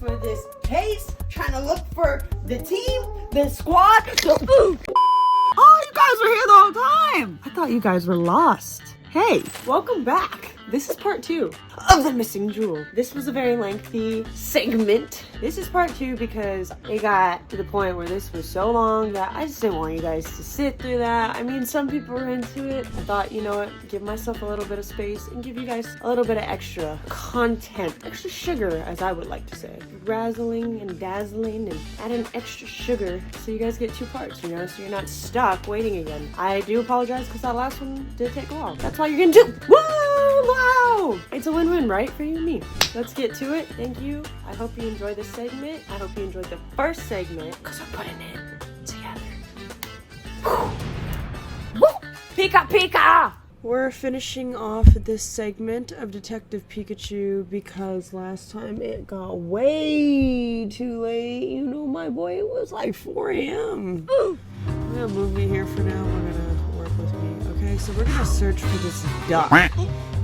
for this case, trying to look for the team, the squad. Oh, you guys were here the whole time. I thought you guys were lost. Hey, welcome back. This is part 2 of the missing jewel. This was a very lengthy segment. This is part 2 because it got to the point where this was so long that I just didn't want you guys to sit through that. I mean, some people were into it. I thought, you know what, give myself a little bit of space and give you guys a little bit of extra content, extra sugar, as I would like to say. Razzling and dazzling and adding extra sugar so you guys get 2 parts, you know, so you're not stuck waiting again. I do apologize because that last one did take a while. That's why you're getting 2. Woo! Wow! It's a win-win, right? For you and me. Let's get to it. Thank you. I hope you enjoyed this segment. I hope you enjoyed the first segment because we're putting it together. Woo! Pika Pika! We're finishing off this segment of Detective Pikachu because last time it got way too late. You know, my boy, it was like 4 a.m. I'm gonna move me here for now. We're gonna work with me. Okay, so we're gonna search for this duck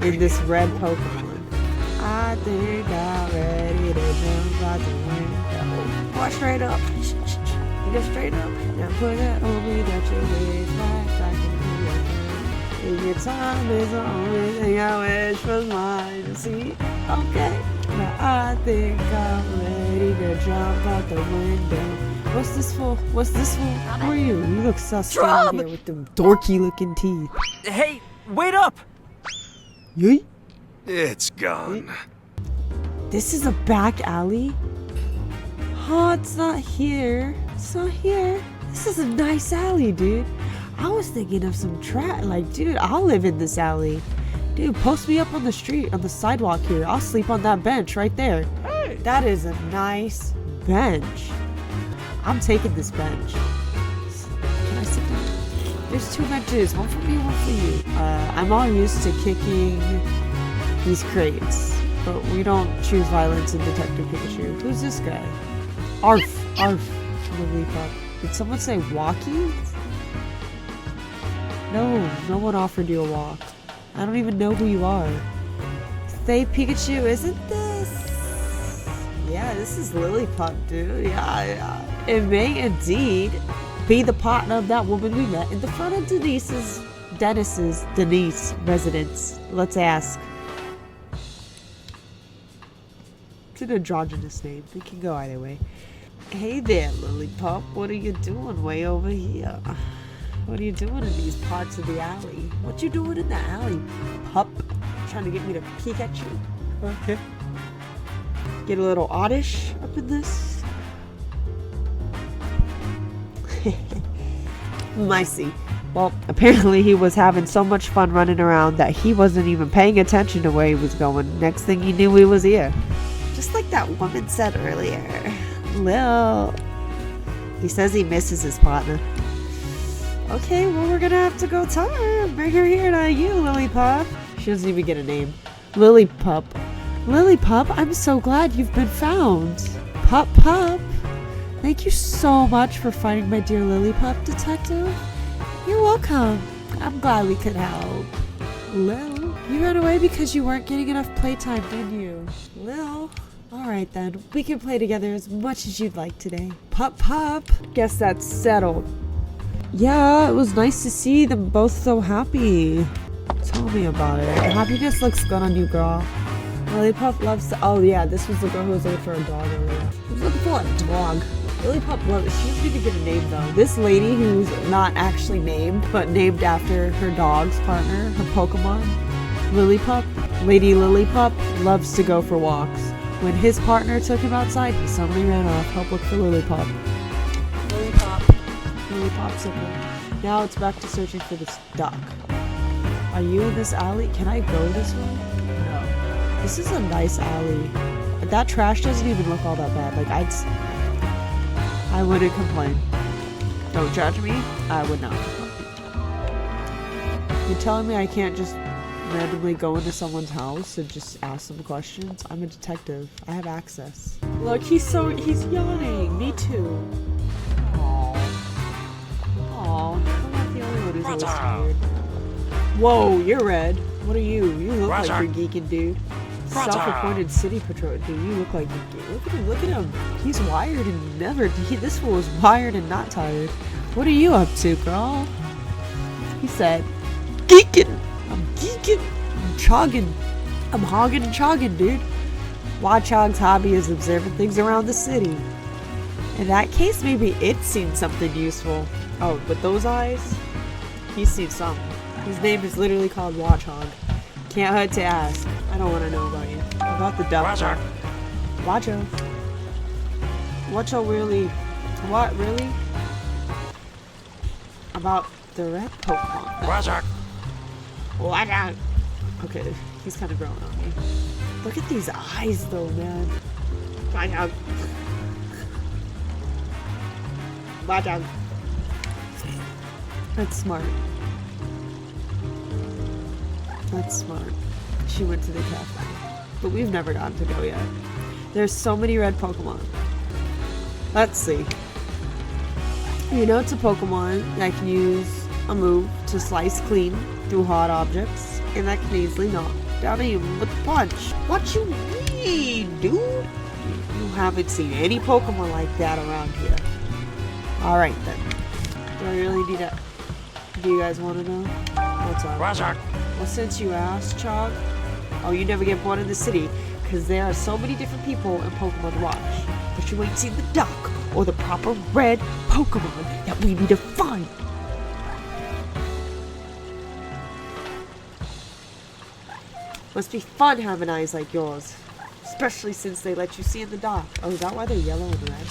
in this red Pokemon. I think I'm ready to jump out the window. Walk straight up. Go straight up. Now put that on me that your ways back in the your time is the only thing I wish was mine. See? Okay. Now I think I'm ready to jump out the window. What's this for? What's this for? Who are you? You look sus standing here with them dorky looking teeth. Hey, wait up! Yeet. It's gone. This is a back alley? Oh, it's not here. It's not here. This is a nice alley, dude. I was thinking of some like, dude, I'll live in this alley. Dude, post me up on the street, on the sidewalk here. I'll sleep on that bench right there. Hey. That is a nice bench. I'm taking this bench. Can I sit down? There's 2 benches. One for me, one for you. I'm all used to kicking these crates, but we don't choose violence in Detective Pikachu. Who's this guy? Arf, Arf, Wigglypuff. Did someone say Whacky? No one offered you a walk. I don't even know who you are. Say Pikachu, isn't this? Yeah, this is Lilypup, dude. Yeah. It may indeed be the partner of that woman we met in the front of Denise residence. Let's ask. It's an androgynous name. It can go either way. Hey there, Lilypup. What are you doing way over here? What are you doing in these parts of the alley? What you doing in the alley, pup? Trying to get me to Pikachu? Okay. Get a little oddish up in this. Micey. Well, apparently he was having so much fun running around that he wasn't even paying attention to where he was going. Next thing he knew, he was here. Just like that woman said earlier. Lil. He says he misses his partner. Okay, well, we're gonna have to go tell her. Bring her here to you, Lilypup. She doesn't even get a name. Lilypup. Lilypup, I'm so glad you've been found. Pup. Thank you so much for finding my dear Lilypup, Detective. You're welcome. I'm glad we could help. Lil, you ran away because you weren't getting enough playtime, didn't you? Lil. Alright then, we can play together as much as you'd like today. Pup. Guess that's settled. Yeah, it was nice to see them both so happy. Tell me about it. Happiness looks good on you, girl. Lilypup loves to— oh yeah, this was the girl who was looking for a dog earlier. She was looking for a dog. Lilypup loves it. She doesn't even get a name though. This lady who's not actually named, but named after her dog's partner, her Pokemon, Lilypup, Lady Lilypup, loves to go for walks. When his partner took him outside, he suddenly ran off, help look for Lilypup. Lilypopsicle. Now it's back to searching for this duck. Are you in this alley? Can I go this way? No. This is a nice alley. That trash doesn't even look all that bad. Like, I wouldn't complain. Don't judge me. I would not complain. You're telling me I can't just randomly go into someone's house and just ask them questions? I'm a detective. I have access. Look, he's yawning. Me too. I'm not the only one who's always tired. Whoa, you're red. What are you? You look like you're geeking, dude. Self-appointed city patrol. Do you look like look at him. He's wired and this fool is wired and not tired. What are you up to, girl? He said, geeking. I'm geeking. I'm chogging. I'm hogging and chogging, dude. Watchog's hobby is observing things around the city. In that case, maybe it's seen something useful. Oh, with those eyes, he's seen something. His name is literally called Watchog. Can't hurt to ask. I don't want to know about you. About the doctor. Watcho. Watcho really? What, really? About the red Pokemon. Watcho. Okay, he's kind of growing on me. Look at these eyes, though, man. Watcho. Watcho. That's smart. That's smart. She went to the cafe. But we've never gotten to go yet. There's so many red Pokemon. Let's see. You know it's a Pokemon that can use a move to slice clean through hard objects, and that can easily knock down a human with a punch. What you mean, dude? You haven't seen any Pokemon like that around here. Alright then. Do I really need that? Do you guys want to know? What's up? Well, since you asked, Chog. Oh, you never get bored in the city, because there are so many different people and Pokemon to watch. But you ain't seen the doc, or the proper red Pokemon that we need to find. Must be fun having eyes like yours. Especially since they let you see in the dark. Oh, is that why they're yellow and red?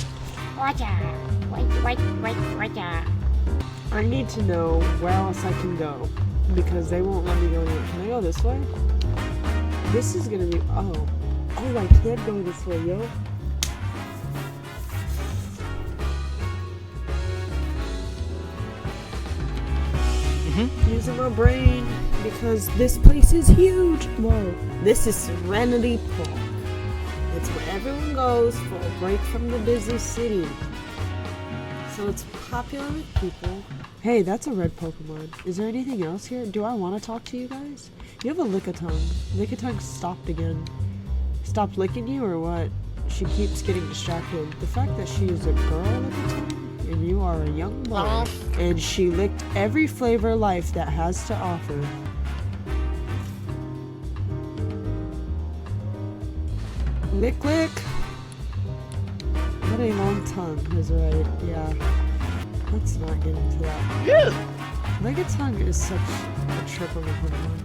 I need to know where else I can go. Because they won't let me go anywhere. Can I go this way? This is gonna be... Oh, I can't go this way, yo. Using my brain. Because this place is huge. Whoa. This is Serenity Park. It's where everyone goes for a break from the busy city. So it's popular with people. Hey, that's a red Pokemon. Is there anything else here? Do I want to talk to you guys? You have a Lickitung. Lickitung stopped again. Stopped licking you or what? She keeps getting distracted. The fact that she is a girl Lickitung and you are a young boy and she licked every flavor life that has to offer. Lick lick. What a long tongue is right. Yeah. Let's not get into that. Yeah. Lickitung is such a trip of a Pokemon.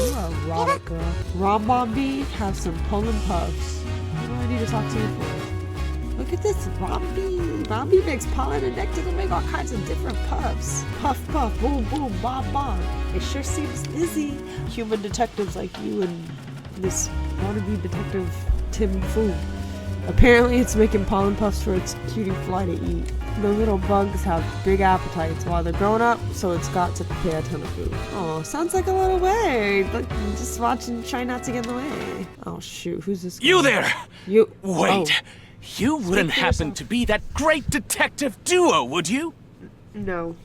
You are a erotic girl. Rombombi, have some Poland puffs. What do I need to talk to you for? Look at this Rombi. Rombi makes pollen and nectar to make all kinds of different puffs. Puff, puff, boom, boom, bomb, bomb. It sure seems busy. Human detectives like you and this wannabe detective Tim Fu. Apparently it's making pollen puffs for its cutie fly to eat. The little bugs have big appetites while they're growing up, so it's got to prepare a ton of food. Oh, sounds like a lot of way. Look, just watching try not to get in the way. Oh shoot, who's this guy? You there! You Wait, oh. You wouldn't happen to be that great detective duo, would you? No.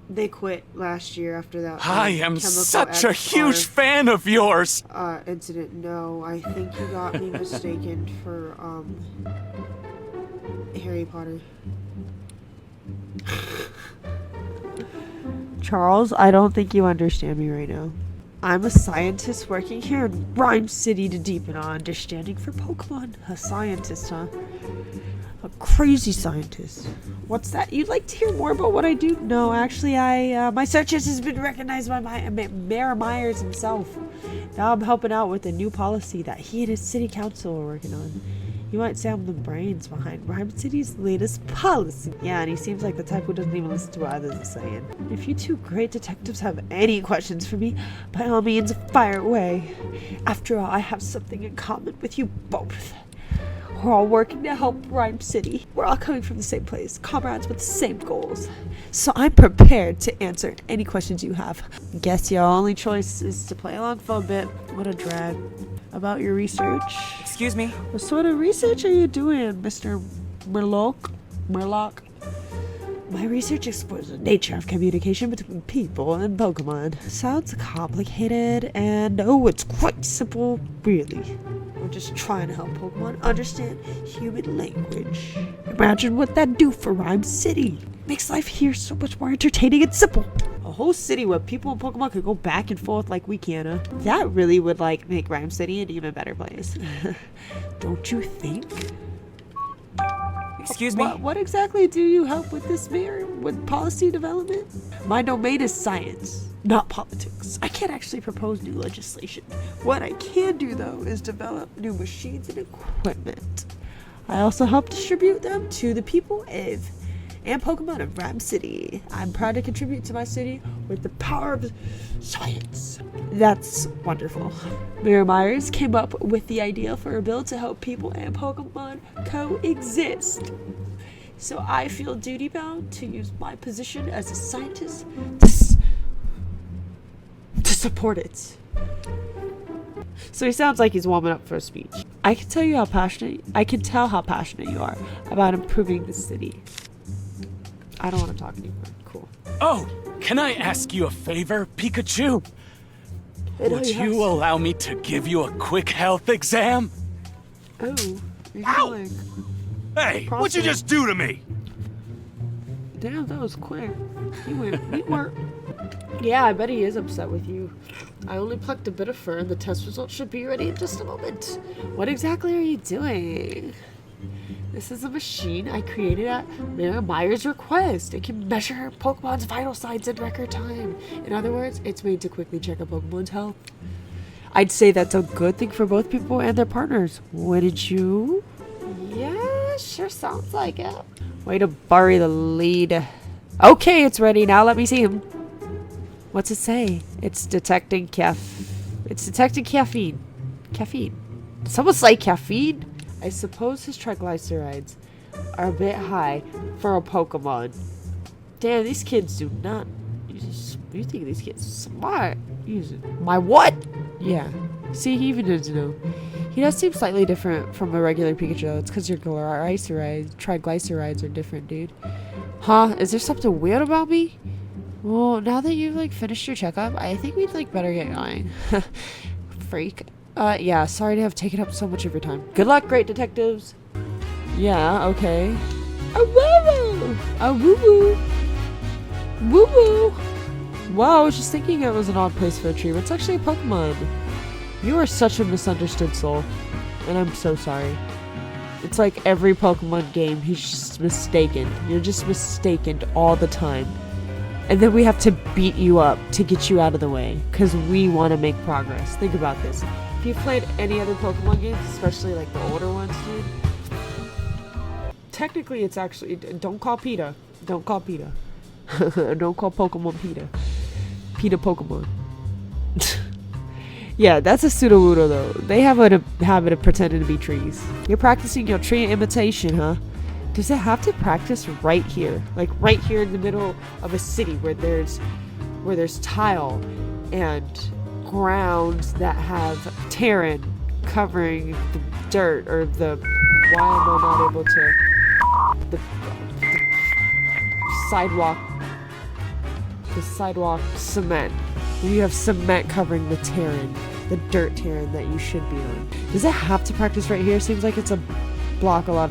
They quit last year after that. I am such a huge fan of yours! Incident. No, I think you got me mistaken for, Harry Potter. Charles, I don't think you understand me right now. I'm a scientist working here in Rhyme City to deepen our understanding for Pokemon. A scientist, huh? A crazy scientist. What's that? You'd like to hear more about what I do? No, actually, my search has been recognized by Mayor Myers himself. Now I'm helping out with a new policy that he and his city council are working on. You might say I'm the brains behind Rhyme City's latest policy. Yeah, and he seems like the type who doesn't even listen to what others are saying. If you two great detectives have any questions for me, by all means, fire away. After all, I have something in common with you both. We're all working to help Rhyme City. We're all coming from the same place, comrades with the same goals. So I'm prepared to answer any questions you have. Guess your only choice is to play along for a bit. What a drag. About your research. Excuse me? What sort of research are you doing, Mr. Murloc? My research explores the nature of communication between people and Pokemon. Sounds complicated, and oh, it's quite simple, really. We're just trying to help Pokemon understand human language. Imagine what that'd do for Rhyme City. Makes life here so much more entertaining and simple. A whole city where people and Pokemon could go back and forth like we can. That really would make Rhyme City an even better place. Don't you think? Excuse me? What exactly do you help with this, Mayor? With policy development? My domain is science, not politics. I can't actually propose new legislation. What I can do, though, is develop new machines and equipment. I also help distribute them to the people and Pokemon of Rhyme City. I'm proud to contribute to my city with the power of science. That's wonderful. Mayor Myers came up with the idea for a bill to help people and Pokemon coexist. So I feel duty bound to use my position as a scientist to support it. So he sounds like he's warming up for a speech. I can tell how passionate you are about improving the city. I don't want to talk anymore. Cool. Oh, can I ask you a favor, Pikachu? Would you allow me to give you a quick health exam? Oh, you're Ow! Hey, what'd you just do to me? Damn, that was quick. You were. Yeah, I bet he is upset with you. I only plucked a bit of fur and the test results should be ready in just a moment. What exactly are you doing? This is a machine I created at Mayor Myers' request. It can measure Pokemon's vital signs in record time. In other words, it's made to quickly check a Pokemon's health. I'd say that's a good thing for both people and their partners. Wouldn't you? Yeah, sure sounds like it. Way to bury the lead. Okay, it's ready. Now let me see him. What's it say? It's detecting caffeine. Caffeine. Did someone say caffeine? I suppose his triglycerides are a bit high for a Pokemon. Damn, these kids do not. You think these kids are smart? My what? Yeah. See, he even doesn't know. He does seem slightly different from a regular Pikachu. It's because your triglycerides are different, dude. Huh? Is there something weird about me? Well, now that you've finished your checkup, I think we'd better get going. Freak. Yeah, sorry to have taken up so much of your time. Good luck, great detectives. Yeah, okay. A woo-woo! A woo-woo! Woo-woo! Wow, I was just thinking it was an odd place for a tree, but it's actually a Pokemon. You are such a misunderstood soul, and I'm so sorry. It's like every Pokemon game, he's just mistaken. You're just mistaken all the time. And then we have to beat you up to get you out of the way, because we want to make progress. Think about this. If you've played any other Pokemon games, especially the older ones, dude, technically it's actually, don't call PETA. Don't call PETA. Don't call Pokemon PETA. PETA Pokemon. Yeah, that's a Sudowoodo though. They have a habit of pretending to be trees. You're practicing your tree imitation, huh? Does it have to practice right here? Right here in the middle of a city where there's tile and grounds that have terrain covering the dirt or the why am I not able to the sidewalk cement. You have cement covering the terrain, the dirt terrain that you should be on. Does it have to practice right here? Seems like it'll block a lot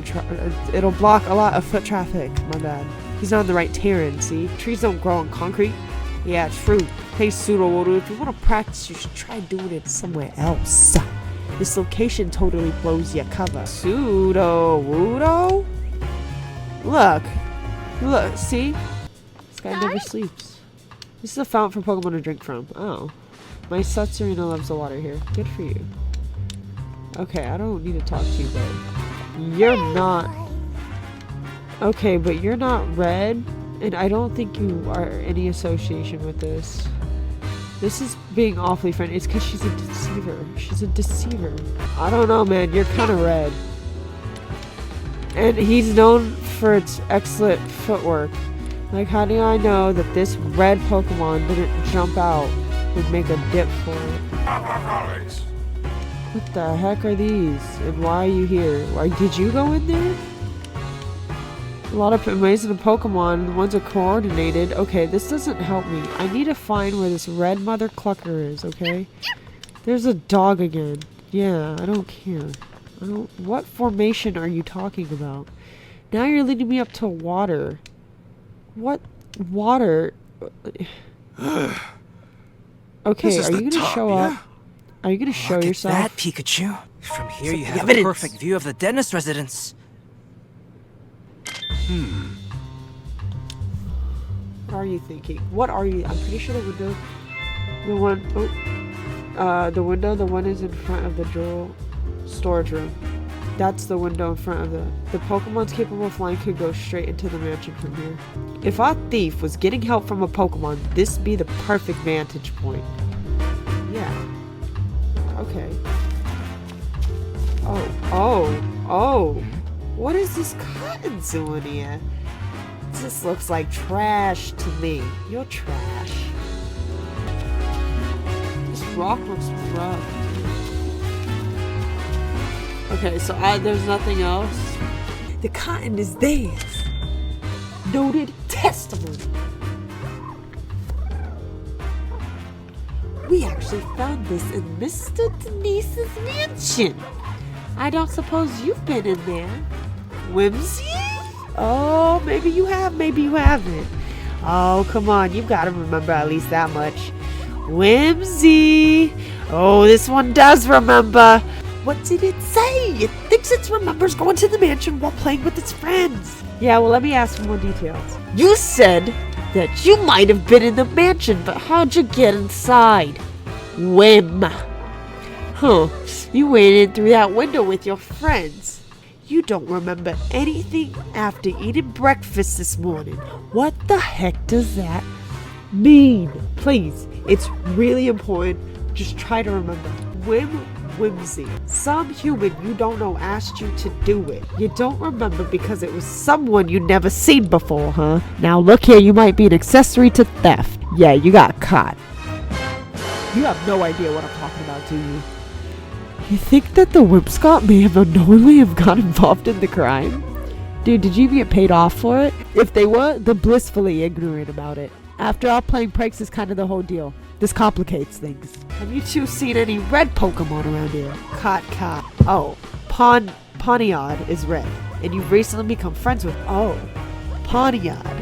of foot traffic. My bad. He's not on the right terrain, see? Trees don't grow on concrete. Yeah, true. Hey, Sudowoodo, if you want to practice, you should try doing it somewhere else. This location totally blows your cover. Sudowoodo? Look, see? This guy never sleeps. This is a fountain for Pokemon to drink from. Oh. My Satsurina loves the water here. Good for you. Okay, I don't need to talk to you, but you're not. Okay, but you're not red, and I don't think you are any association with this. This is being awfully friendly. It's because she's a deceiver. She's a deceiver. I don't know, man. You're kind of red. And he's known for its excellent footwork. How do I know that this red Pokemon didn't jump out and make a dip for it? What the heck are these? And why are you here? Did you go in there? A lot of amazing Pokemon. The ones are coordinated. Okay, this doesn't help me. I need to find where this red mother clucker is, okay? There's a dog again. Yeah, I don't care. What formation are you talking about? Now you're leading me up to water. What water? Okay, are you gonna show up? Are you gonna show yourself? Look at that, Pikachu. From here you have evidence. a perfect view of the dentist residence. What are you thinking? What are you? I'm pretty sure the window, the one is in front of the jewel storage room. That's the window in front of the Pokemon's capable of flying could go straight into the mansion from here. If our thief was getting help from a Pokemon, this be the perfect vantage point. Yeah. Okay. Oh. What is this cotton doing here? This looks like trash to me. You're trash. This rock looks rough. Okay, so there's nothing else. The cotton is theirs. Noted testimony. We actually found this in Mr. Denise's mansion. I don't suppose you've been in there. Whimsy? Oh, maybe you have, maybe you haven't. Oh, come on, you've got to remember at least that much. Whimsy! Oh, this one does remember. What did it say? It thinks it remembers going to the mansion while playing with its friends. Yeah, well, let me ask for more details. You said that you might have been in the mansion, but how'd you get inside? Whim. Huh, you went in through that window with your friends. You don't remember anything after eating breakfast this morning. What the heck does that mean? Please, it's really important. Just try to remember. Whimsy. Some human you don't know asked you to do it. You don't remember because it was someone you'd never seen before, huh? Now look here, you might be an accessory to theft. Yeah, you got caught. You have no idea what I'm talking about, do you? You think that the Whimsicott may have unknowingly have got involved in the crime? Dude, did you get paid off for it? If they were, they're blissfully ignorant about it. After all, playing pranks is kind of the whole deal. This complicates things. Have you two seen any red Pokemon around here? Cot. Oh, Pawniard is red, and you've recently become friends with. Oh, Pawniard.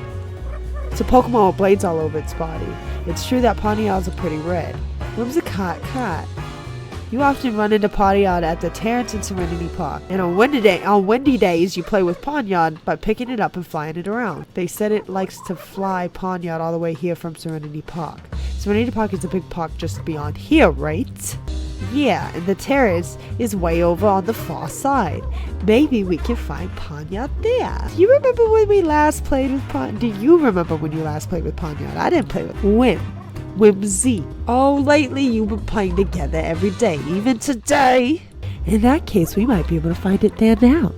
It's a Pokemon with blades all over its body. It's true that Pawniards are pretty red. Whimsicott. You often run into Pawniard at the Terrence and Serenity Park, and on windy days you play with Pawniard by picking it up and flying it around. They said it likes to fly Pawniard all the way here from Serenity Park. Serenity Park is a big park just beyond here, right? Yeah, and the terrace is way over on the far side. Maybe we can find Pawniard there. Do you remember when we last played with Pawniard? Do you remember when you last played with Pawniard? I didn't play with Whimsy. Oh, lately you've been playing together every day, even today. In that case, we might be able to find it there now.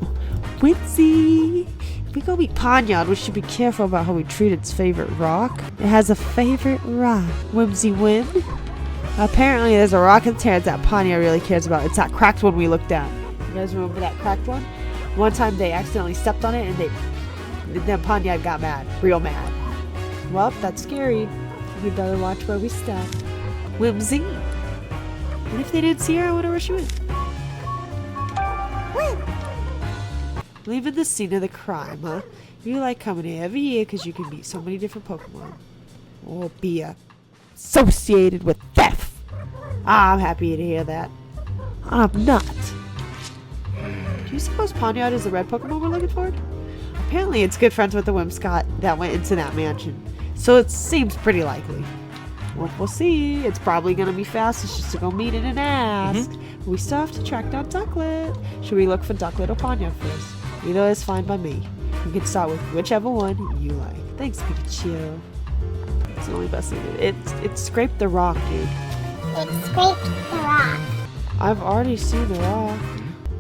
Whimsy. If we go meet Pawniard, we should be careful about how we treat its favorite rock. It has a favorite rock. Whimsy Whim. Apparently, there's a rock in Terrence that Pawniard really cares about. It's that cracked one we looked at. You guys remember that cracked one? One time they accidentally stepped on it and then Pawniard got mad. Real mad. Well, that's scary. We better watch where we step. Whimsy. And if they didn't see her, I wonder where she went. Leaving the scene of the crime, huh? You like coming here every year because you can meet so many different Pokemon. Or be associated with theft. I'm happy to hear that. I'm not. Do you suppose Pawniard is the red Pokemon we're looking for? Apparently it's good friends with the Whimsicott that went into that mansion. So it seems pretty likely. Well, we'll see. It's probably going to be fastest just to go meet it and ask. We still have to track down Ducklet. Should we look for Ducklet or Pawniard first? Either is fine by me. We can start with whichever one you like. Thanks, Pikachu. It's the only best thing to do. It scraped the rock, dude. It scraped the rock. I've already seen the rock.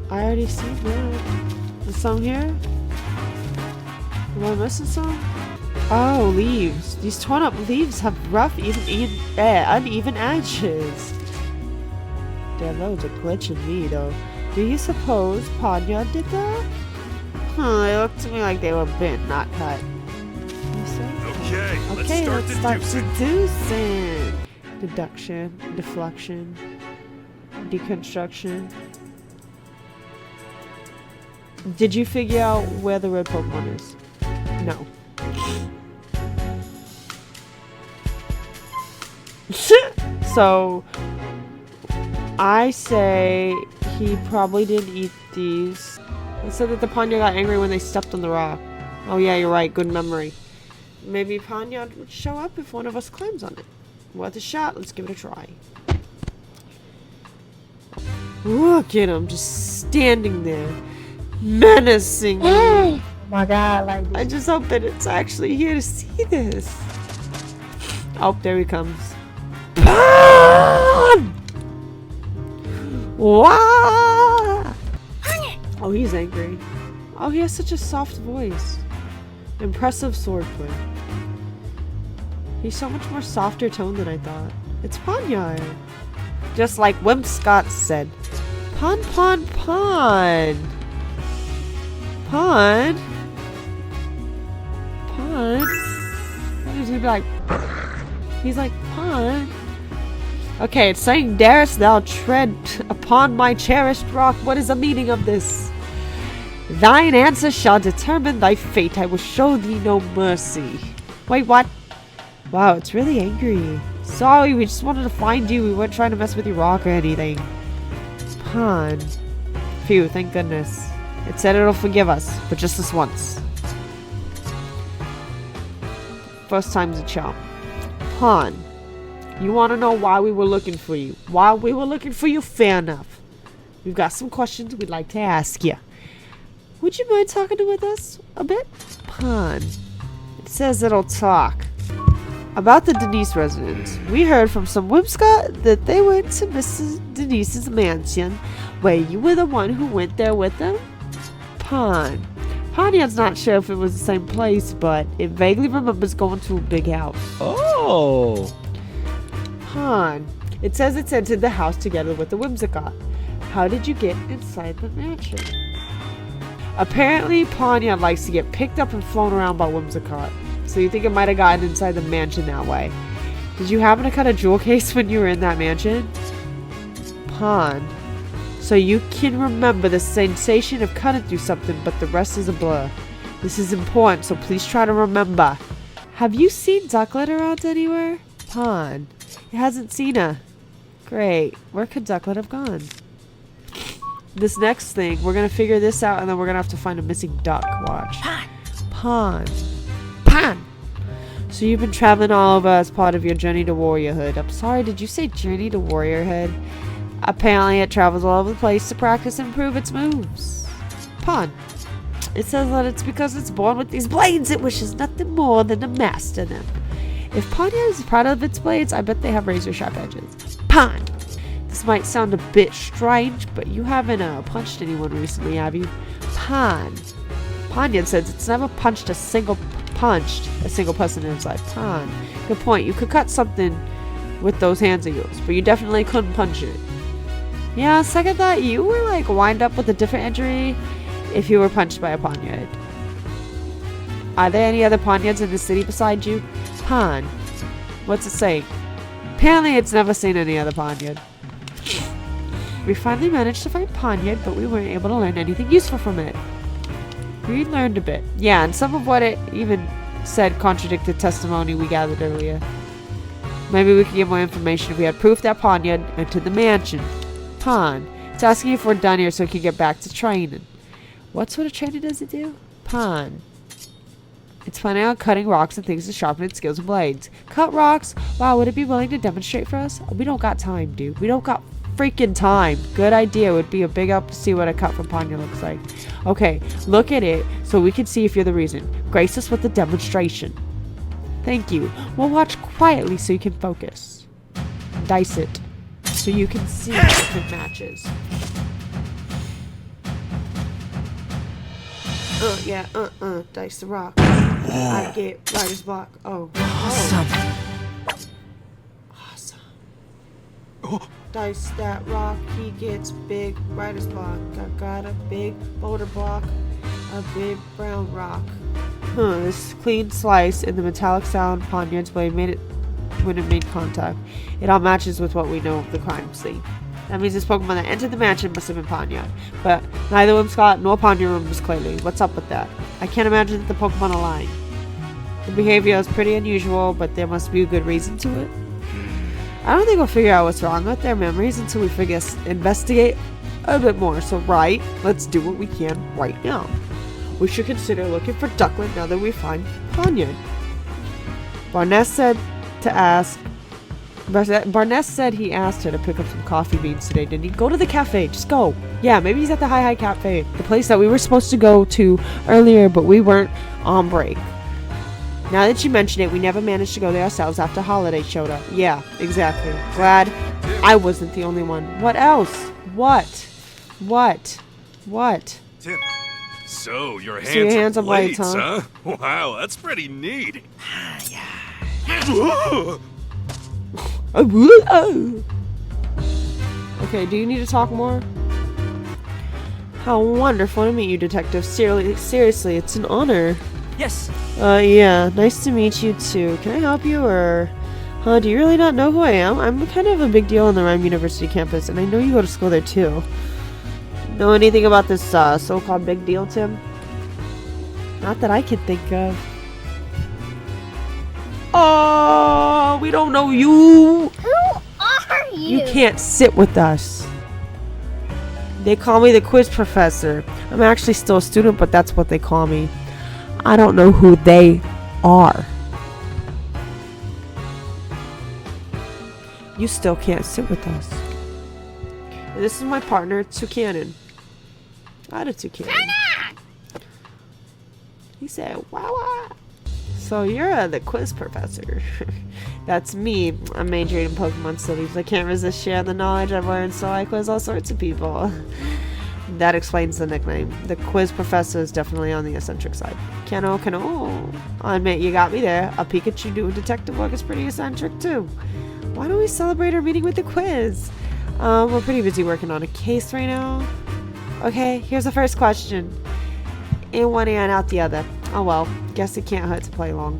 I already seen that. There's some here? Am I missing some? Oh, leaves. These torn up leaves have rough, uneven edges. Damn, that was a glitch in me, though. Do you suppose Pawniard did that? They look to me like they were bent, not cut. Okay, Okay, let's start deducing. Deduction, deflection, deconstruction. Did you figure out where the red Pokemon is? No. So, I say he probably didn't eat these. It said that the Pawniard got angry when they stepped on the rock. Oh yeah, you're right. Good memory. Maybe Pawniard would show up if one of us climbs on it. Worth a shot. Let's give it a try. Look at him, just standing there, menacing me. Oh my god, like I just hope that it's actually here to see this. Oh, there he comes. Wah! Oh, he's angry. Oh, he has such a soft voice. Impressive swordplay. He's so much more softer tone than I thought. It's Pawniard. Just like Scott said. Pon. Pon. He's gonna be like, he's like, Pon. Okay, it's saying, darest thou tread upon my cherished rock? What is the meaning of this? Thine answer shall determine thy fate. I will show thee no mercy. Wait, what? Wow, it's really angry. Sorry, we just wanted to find you. We weren't trying to mess with your rock or anything. Pon. Phew, thank goodness. It said it'll forgive us, but just this once. First time's a charm. Pon. You want to know why we were looking for you? Why we were looking for you? Fair enough. We've got some questions we'd like to ask you. Would you mind talking with us a bit? Pon. It says it'll talk. About the Denise residence. We heard from some Whimsicott that they went to Mrs. Denise's mansion, where you were the one who went there with them? Pon. Pawniard's not sure if it was the same place, but it vaguely remembers going to a big house. Oh! Pon. It says it's entered the house together with the Whimsicott. How did you get inside the mansion? Apparently, Pawniard likes to get picked up and flown around by Whimsicott. So you think it might have gotten inside the mansion that way. Did you happen to cut a jewel case when you were in that mansion? Pon. So you can remember the sensation of cutting through something, but the rest is a blur. This is important, so please try to remember. Have you seen Ducklet around anywhere? Pon. It hasn't seen her. Great. Where could Ducklet have gone? This next thing, we're going to figure this out, and then we're going to have to find a missing duck. Watch. Pon. Pon! So you've been traveling all over as part of your journey to warriorhood. I'm sorry, did you say journey to warriorhood? Apparently it travels all over the place to practice and improve its moves. Pon. It says that it's because it's born with these blades it wishes nothing more than to master them. If Pawniard is proud of its blades, I bet they have razor-sharp edges. Pon. This might sound a bit strange, but you haven't punched anyone recently, have you? Pon. Pawniard says it's never punched a single person in his life. Pon. Good point. You could cut something with those hands of yours, but you definitely couldn't punch it. Yeah, second thought, you were like wind up with a different injury if you were punched by a Pawniard. Are there any other Pawniards in the city beside you? Pon. What's it say? Apparently it's never seen any other Pawniard. We finally managed to find Pawniard, but we weren't able to learn anything useful from it. We learned a bit. Yeah, and some of what it even said contradicted testimony we gathered earlier. Maybe we could get more information if we had proof that Pawniard entered the mansion. Pon. It's asking if we're done here so we can get back to training. What sort of training does it do? Pon. It's planning on cutting rocks and things to sharpen its skills and blades. Cut rocks? Wow, would it be willing to demonstrate for us? We don't got time, dude. We don't got freaking time. Good idea. Would be a big help to see what a cut from Pawniard looks like. Okay, look at it so we can see if you're the reason. Grace us with the demonstration. Thank you. We'll watch quietly so you can focus. Dice it so you can see if it matches. Dice the rock. I get writer's block. Oh. Awesome. Dice that rock, he gets big writer's block. I got a big boulder block. A big brown rock. This clean slice in the metallic sound Poniard's blade made it when it made contact. It all matches with what we know of the crime scene. That means this Pokemon that entered the mansion must have been Poniard. But neither Whimsicott nor Poniard remembers clearly. What's up with that? I can't imagine that the Pokemon are lying. The behavior is pretty unusual, but there must be a good reason to it. I don't think we'll figure out what's wrong with their memories until we investigate a bit more. So right, let's do what we can right now. We should consider looking for Duckling now that we find Poniard. Barnett said he asked her to pick up some coffee beans today, didn't he? Go to the cafe. Just go. Yeah, maybe he's at the Hi Cafe. The place that we were supposed to go to earlier, but we weren't on break. Now that you mention it, we never managed to go there ourselves after Holiday showed up. Yeah, exactly. Glad I wasn't the only one. What else? What? Tim. So your So your hands are are blades, blades, huh? huh? Wow, that's pretty neat. Okay, do you need to talk more? How wonderful to meet you, Detective. Seriously, it's an honor. Yes. Yeah, nice to meet you too. Can I help you, or... do you really not know who I am? I'm kind of a big deal on the Rhyme University campus, and I know you go to school there too. Know anything about this, so-called big deal, Tim? Not that I can think of. Oh, we don't know you! Who are you? You can't sit with us. They call me the quiz professor. I'm actually still a student, but that's what they call me. I don't know who they are. You still can't sit with us. This is my partner, Toucanon. I had a Toucanon. He said, wow. So you're the quiz professor. That's me. I'm majoring in Pokemon studies. I can't resist sharing the knowledge I've learned, so I quiz all sorts of people. That explains the nickname. The quiz professor is definitely on the eccentric side. Kano. I'll admit, you got me there. A Pikachu doing detective work is pretty eccentric too. Why don't we celebrate our meeting with the quiz? We're pretty busy working on a case right now. Okay, here's the first question. In one ear and out the other. Oh well, guess it can't hurt to play along.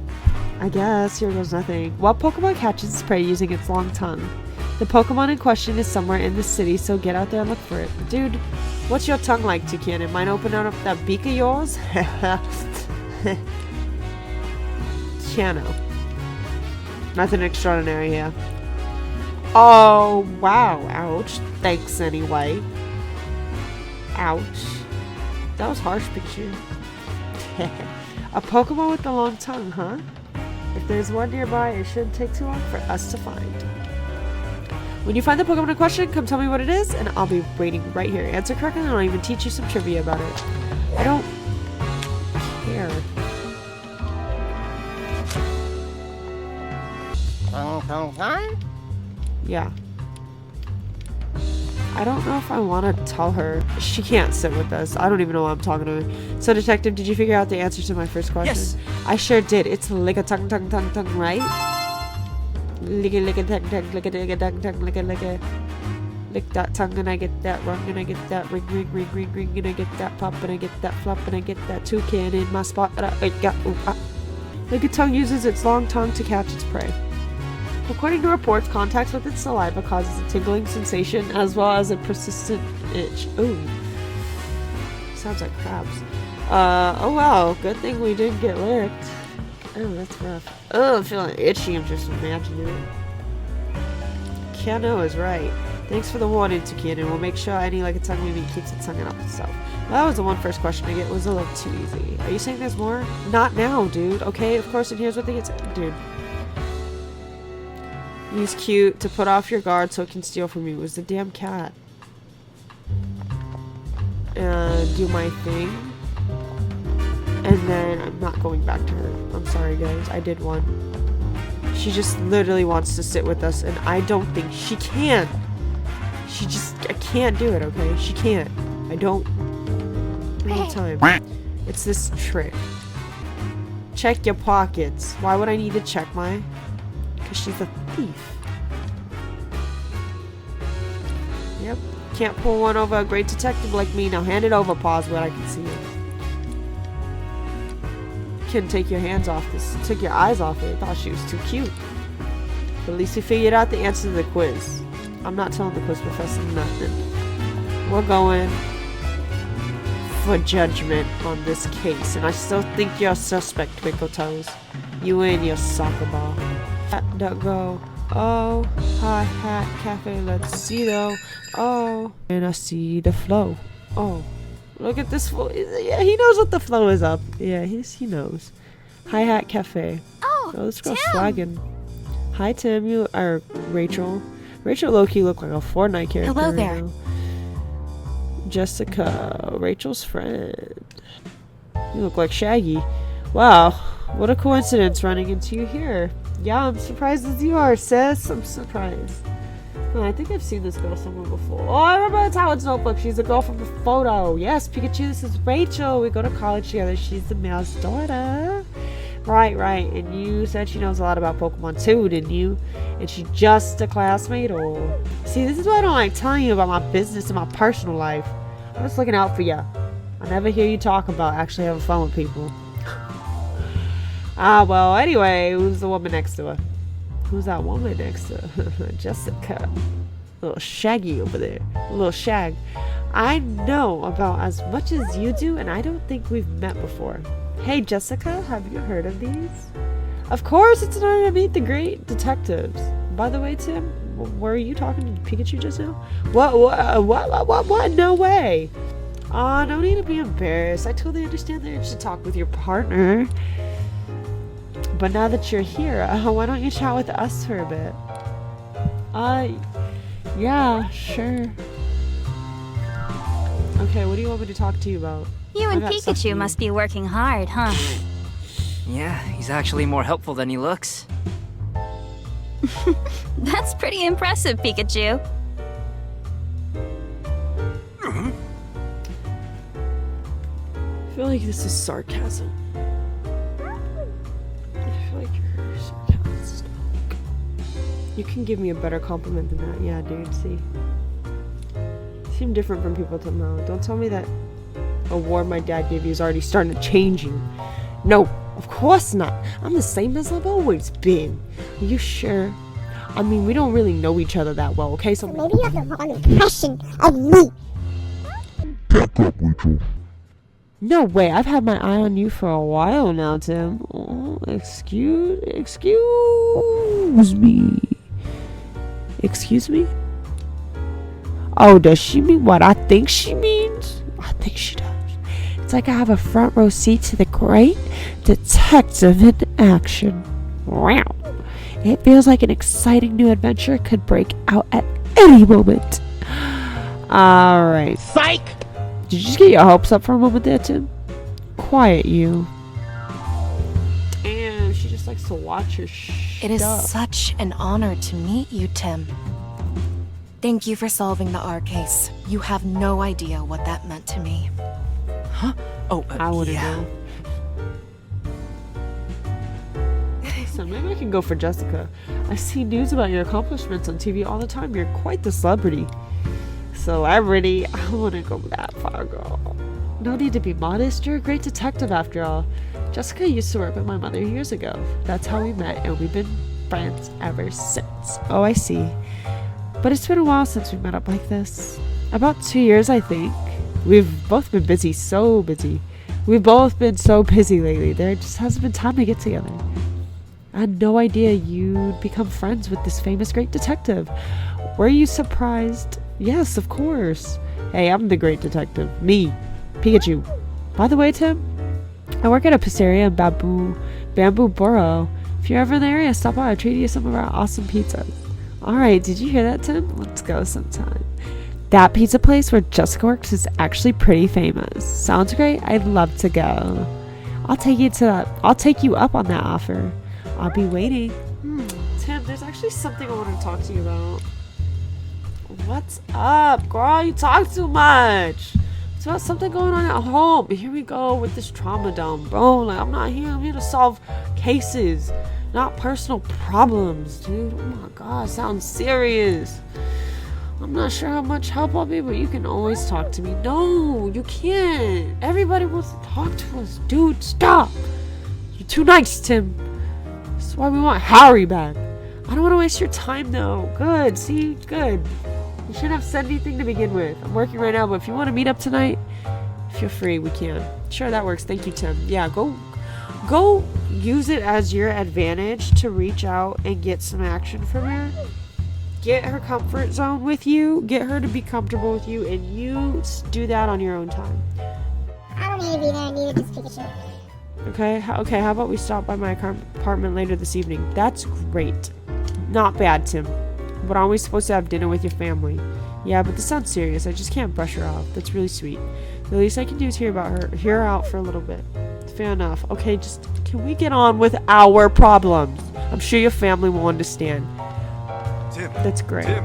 I guess, here goes nothing. What Pokemon catches its prey using its long tongue? The Pokemon in question is somewhere in the city, so get out there and look for it. Dude, what's your tongue like, Toucanon? Mind opening up that beak of yours? Chano. Nothing extraordinary here. Oh, wow. Ouch. Thanks anyway. Ouch. That was harsh, Pikachu. A Pokemon with a long tongue, huh? If there's one nearby, it shouldn't take too long for us to find. When you find the Pokemon in question, come tell me what it is, and I'll be waiting right here. Answer correctly, and I'll even teach you some trivia about it. I don't care. Yeah. I don't know if I want to tell her. She can't sit with us. I don't even know why I'm talking to her. So, Detective, did you figure out the answer to my first question? Yes. I sure did. It's lick a tongue, right? Lick a tongue, lick that tongue, and I get that rung, and I get that ring, and I get that pop, and I get that flop, and I get that toucan in my spot. Lick a tongue uses its long tongue to catch its prey. According to reports, contact with its saliva causes a tingling sensation as well as a persistent itch. Ooh. Sounds like crabs. Oh wow, good thing we didn't get licked. Oh, that's rough. Oh, I'm feeling itchy, I'm just imagining it. Kano is right. Thanks for the warning, Toucanon. We'll make sure any like a tongue we meet keeps its tongue out itself. That was the one first question I get. It was a little too easy. Are you saying there's more? Not now, dude. Okay, of course, and here's what they get. Dude. Use cute to put off your guard so it can steal from you. It was the damn cat. And do my thing. And then I'm not going back to her. I'm sorry, guys. I did one. She just literally wants to sit with us, and I don't think she can. I can't do it, okay? She can't. I don't have time. It's this trick. Check your pockets. Why would I need to check my... Because she's a thief. Yep. Can't pull one over a great detective like me. Now hand it over, pause where I can see it. couldn't take your hands off this, took your eyes off it. Thought she was too cute. But at least we figured out the answer to the quiz. I'm not telling the quiz professor nothing. We're going for judgment on this case, and I still think you're a suspect, Twinkle Toes. You and your soccer ball. Duck go. Oh, hi hat cafe. Let's see though. Oh, and I see the flow. Oh, look at this flow. Yeah, he knows what the flow is up. Yeah, he knows. Hi hat cafe. Oh, This girl's Tim. swagging. Hi Tim, you are Rachel. Rachel low-key look like a Fortnite character. Hello right there. now. Jessica, Rachel's friend. You look like Shaggy. Wow, what a coincidence running into you here. Yeah, I'm surprised as you are, sis. I'm surprised. Oh, I think I've seen this girl somewhere before. Oh, I remember the Talon's notebook. She's the girl from the photo. Yes, Pikachu, this is Rachel. We go to college together. She's the mail's daughter. Right. And you said she knows a lot about Pokemon too, didn't you? And she's just a classmate, or... See, this is why I don't like telling you about my business and my personal life. I'm just looking out for you. I never hear you talk about actually having fun with people. Well, anyway, who's the woman next to her? Who's that woman next to her? Jessica. Little Shaggy over there. Little Shag. I know about as much as you do, and I don't think we've met before. Hey, Jessica, have you heard of these? Of course, it's an honor to meet the great detectives. By the way, Tim, were you talking to Pikachu just now? What? No way. Aw, no need to be embarrassed. I totally understand that you should talk with your partner. But now that you're here, why don't you chat with us for a bit? Yeah, sure. Okay, what do you want me to talk to you about? You and I got stuff to Pikachu do. must be working hard, huh? Yeah, he's actually more helpful than he looks. That's pretty impressive, Pikachu. I feel like this is sarcasm. I feel like you're sarcastic. You can give me a better compliment than that. Yeah, dude, see? You seem different from people to know. Don't tell me that award my dad gave you is already starting to change you. No, of course not. I'm the same as I've always been. Are you sure? I mean, we don't really know each other that well, okay? So Maybe you have the wrong impression of me. Back up, Rachel. no way. I've had my eye on you for a while now, Tim. Oh, excuse me. Excuse me? Oh, does she mean what I think she means? I think she does. It's like I have a front row seat to the great detective in action. Wow. It feels like an exciting new adventure could break out at any moment. Alright. Psych! Did you just get your hopes up for a moment there, Tim? Quiet you. Damn, she just likes to watch her It is stuff. such an honor to meet you, Tim. Thank you for solving the R case. You have no idea what that meant to me. Huh? Oh, I wouldn't yeah. know. So maybe I can go for Jessica. I see news about your accomplishments on TV all the time. You're quite the celebrity. Celebrity? I wouldn't go that far, girl. No need to be modest. You're a great detective after all. Jessica used to work with my mother years ago. That's how we met, and we've been friends ever since. Oh, I see. But it's been a while since we met up like this. About 2 years, I think. We've both been busy, so busy. We've both been so busy lately. There just hasn't been time to get together. I had no idea you'd become friends with this famous great detective. Were you surprised? Yes, of course. Hey, I'm the great detective. Me, Pikachu. By the way, Tim, I work at a pizzeria in Bamboo Borough. If you're ever in the area, stop by. I'll treat you some of our awesome pizzas. Alright, did you hear that, Tim? Let's go sometime. That pizza place where Jessica works is actually pretty famous. Sounds great? I'd love to go. I'll take you up on that offer. I'll be waiting. Tim, there's actually something I want to talk to you about. What's up, girl? You talk too much. It's about something going on at home. Here we go with this trauma dump, bro. Like, I'm here to solve cases, not personal problems, dude. Oh my god, sounds serious. I'm not sure how much help I'll be, but you can always talk to me. No, you can't. Everybody wants to talk to us. Dude, stop. You're too nice, Tim. That's why we want Harry back. I don't want to waste your time, though. Good. See? Good. You shouldn't have said anything to begin with. I'm working right now, but if you want to meet up tonight, feel free. We can. Sure, that works. Thank you, Tim. Yeah, go use it as your advantage to reach out and get some action from her. Get her comfort zone with you. Get her to be comfortable with you, and you do that on your own time. I don't need to be there. I need this Pikachu. Okay, how about we stop by my apartment later this evening? That's great. Not bad, Tim. But aren't we supposed to have dinner with your family? Yeah, but this sounds serious. I just can't brush her off. That's really sweet. The least I can do is hear her out for a little bit. Fair enough. Okay, just can we get on with our problems? I'm sure your family will understand. Tim. That's great. Tim.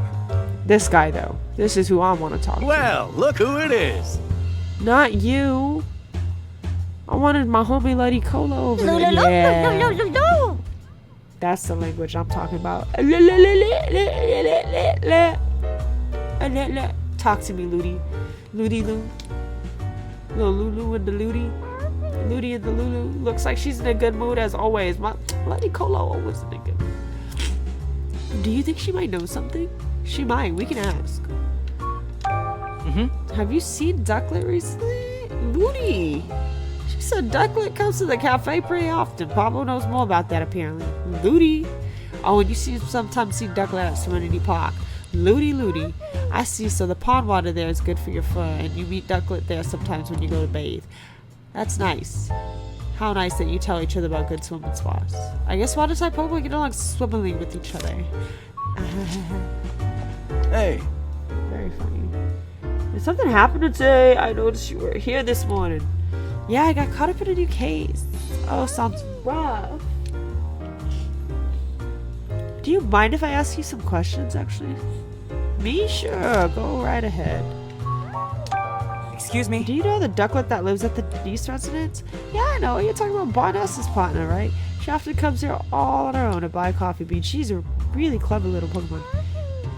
This guy, though. This is who I want to talk to. Well, look who it is. Not you. I wanted my homie Lady Cola over there. Yeah. That's the language I'm talking about. Talk to me, Ludi. Ludi Lou. Little Lulu and the Ludi. Ludi and the Lulu. Looks like she's in a good mood as always. My Lady Cola always in a good mood. Do you think she might know something? She might. We can ask. Have you seen Ducklet recently? Ludi. She said Ducklet comes to the cafe pretty often. Pablo knows more about that apparently. Ludi. Oh, and you sometimes see Ducklet at Serenity Park. Ludi. I see, so the pond water there is good for your fur, and you meet Ducklet there sometimes when you go to bathe. That's nice. How nice that you tell each other about good swimming spots. I guess water type Pokemon get along swimmingly with each other. Hey. Very funny. Did something happen today? I noticed you were here this morning. Yeah, I got caught up in a new case. Oh, sounds rough. Do you mind if I ask you some questions, actually? Me? Sure, go right ahead. Excuse me? Do you know the Ducklet that lives at the Denise residence? Yeah, I know. You're talking about Barness's partner, right? She often comes here all on her own to buy coffee beans. She's a really clever little Pokemon.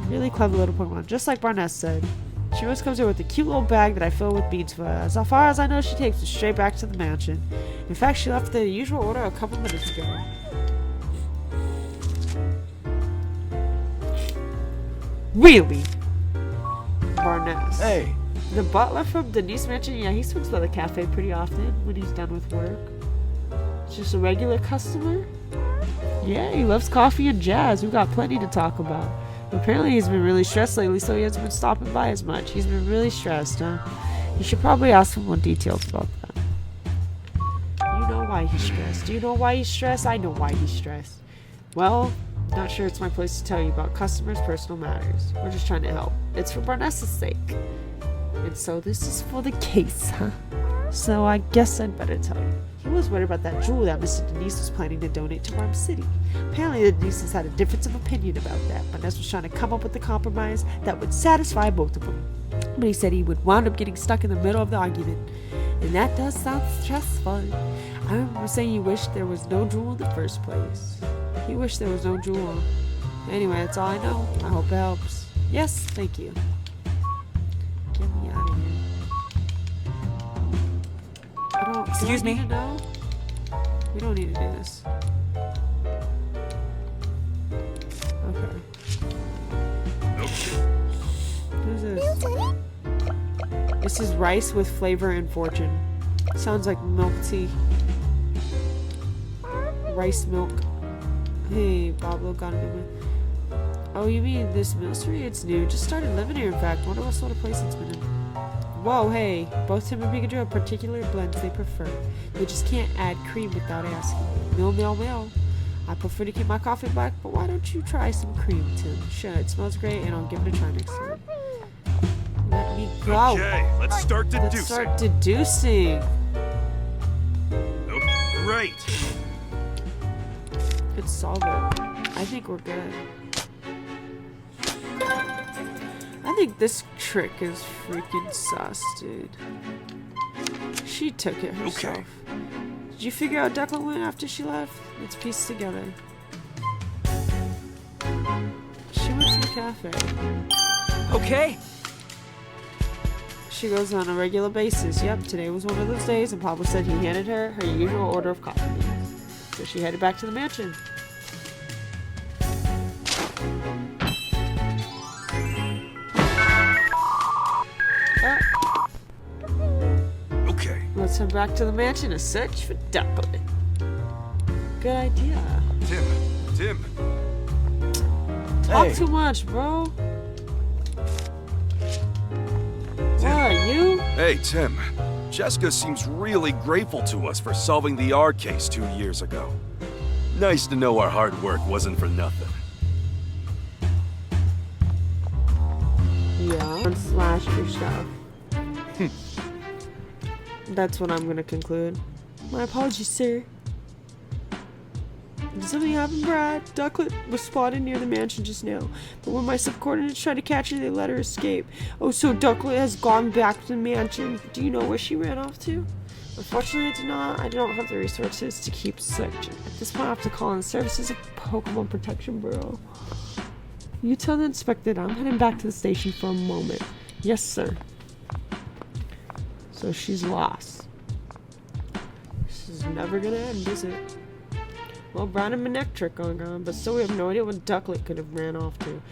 Really clever little Pokemon, just like Barness said. She always comes here with a cute little bag that I fill with beans for her. As far as I know, she takes it straight back to the mansion. In fact, she left the usual order a couple minutes ago. Really? Barness. Hey. The butler from Denise Mansion, yeah, he swings by the cafe pretty often when he's done with work. Just a regular customer? Yeah, he loves coffee and jazz. We've got plenty to talk about. Apparently he's been really stressed lately, so he hasn't been stopping by as much. He's been really stressed, huh? You should probably ask him more details about that. You know why he's stressed. Do you know why he's stressed? I know why he's stressed. Well, not sure it's my place to tell you about customers' personal matters. We're just trying to help. It's for Barnessa's sake. And so this is for the case, huh? So I guess I'd better tell you. He was worried about that jewel that Mr. Denise was planning to donate to Rhyme City. Apparently the Denises had a difference of opinion about that, but Ness was trying to come up with a compromise that would satisfy both of them. But he said he would wind up getting stuck in the middle of the argument. And that does sound stressful. I remember saying he wished there was no jewel in the first place. He wished there was no jewel. Anyway, that's all I know. I hope it helps. Yes, thank you. Get me out of here. Excuse me? No? We don't need to do this. Okay. Who's this? This is rice with flavor and fortune. Sounds like milk tea. Rice milk. Hey, Pablo got it in. Oh, you mean this mystery? It's new. Just started living here, in fact. Wonder what sort of place it's been in. Whoa, hey. Both Tim and Pikachu have particular blends they prefer. They just can't add cream without asking. Mill. I prefer to keep my coffee black, but why don't you try some cream, Tim? Sure, it smells great, and I'll give it a try next time. Let me go. Okay, let's start deducing. Let's start deducing. Okay, great. Let's solve it. I think we're good. I think this trick is freaking sus, dude. She took it herself. Okay. Did you figure out Declan went after she left? Let's piece together. She went to the cafe. Okay. She goes on a regular basis. Yep, today was one of those days, and Pablo said he handed her her usual order of coffee. So she headed back to the mansion. Okay. Let's head back to the mansion to search for Ducklet. Good idea. Tim. Talk Hey. too much, bro. What, you? Hey, Tim. Jessica seems really grateful to us for solving the R case 2 years ago. Nice to know our hard work wasn't for nothing. Yeah. Slash your stuff. That's what I'm gonna conclude. My apologies, sir. Did something happen, Brad? Ducklet was spotted near the mansion just now, but when my subordinates tried to catch her, they let her escape. Oh, so Ducklet has gone back to the mansion. Do you know where she ran off to? Unfortunately, I don't have the resources to keep searching. At this point, I have to call in the services of Pokemon Protection Bureau. You tell the inspector I'm heading back to the station for a moment. Yes, sir. So she's lost. This is never gonna end, is it? Well, Brown and Manectric are gone, but still we have no idea what Ducklet could have ran off to.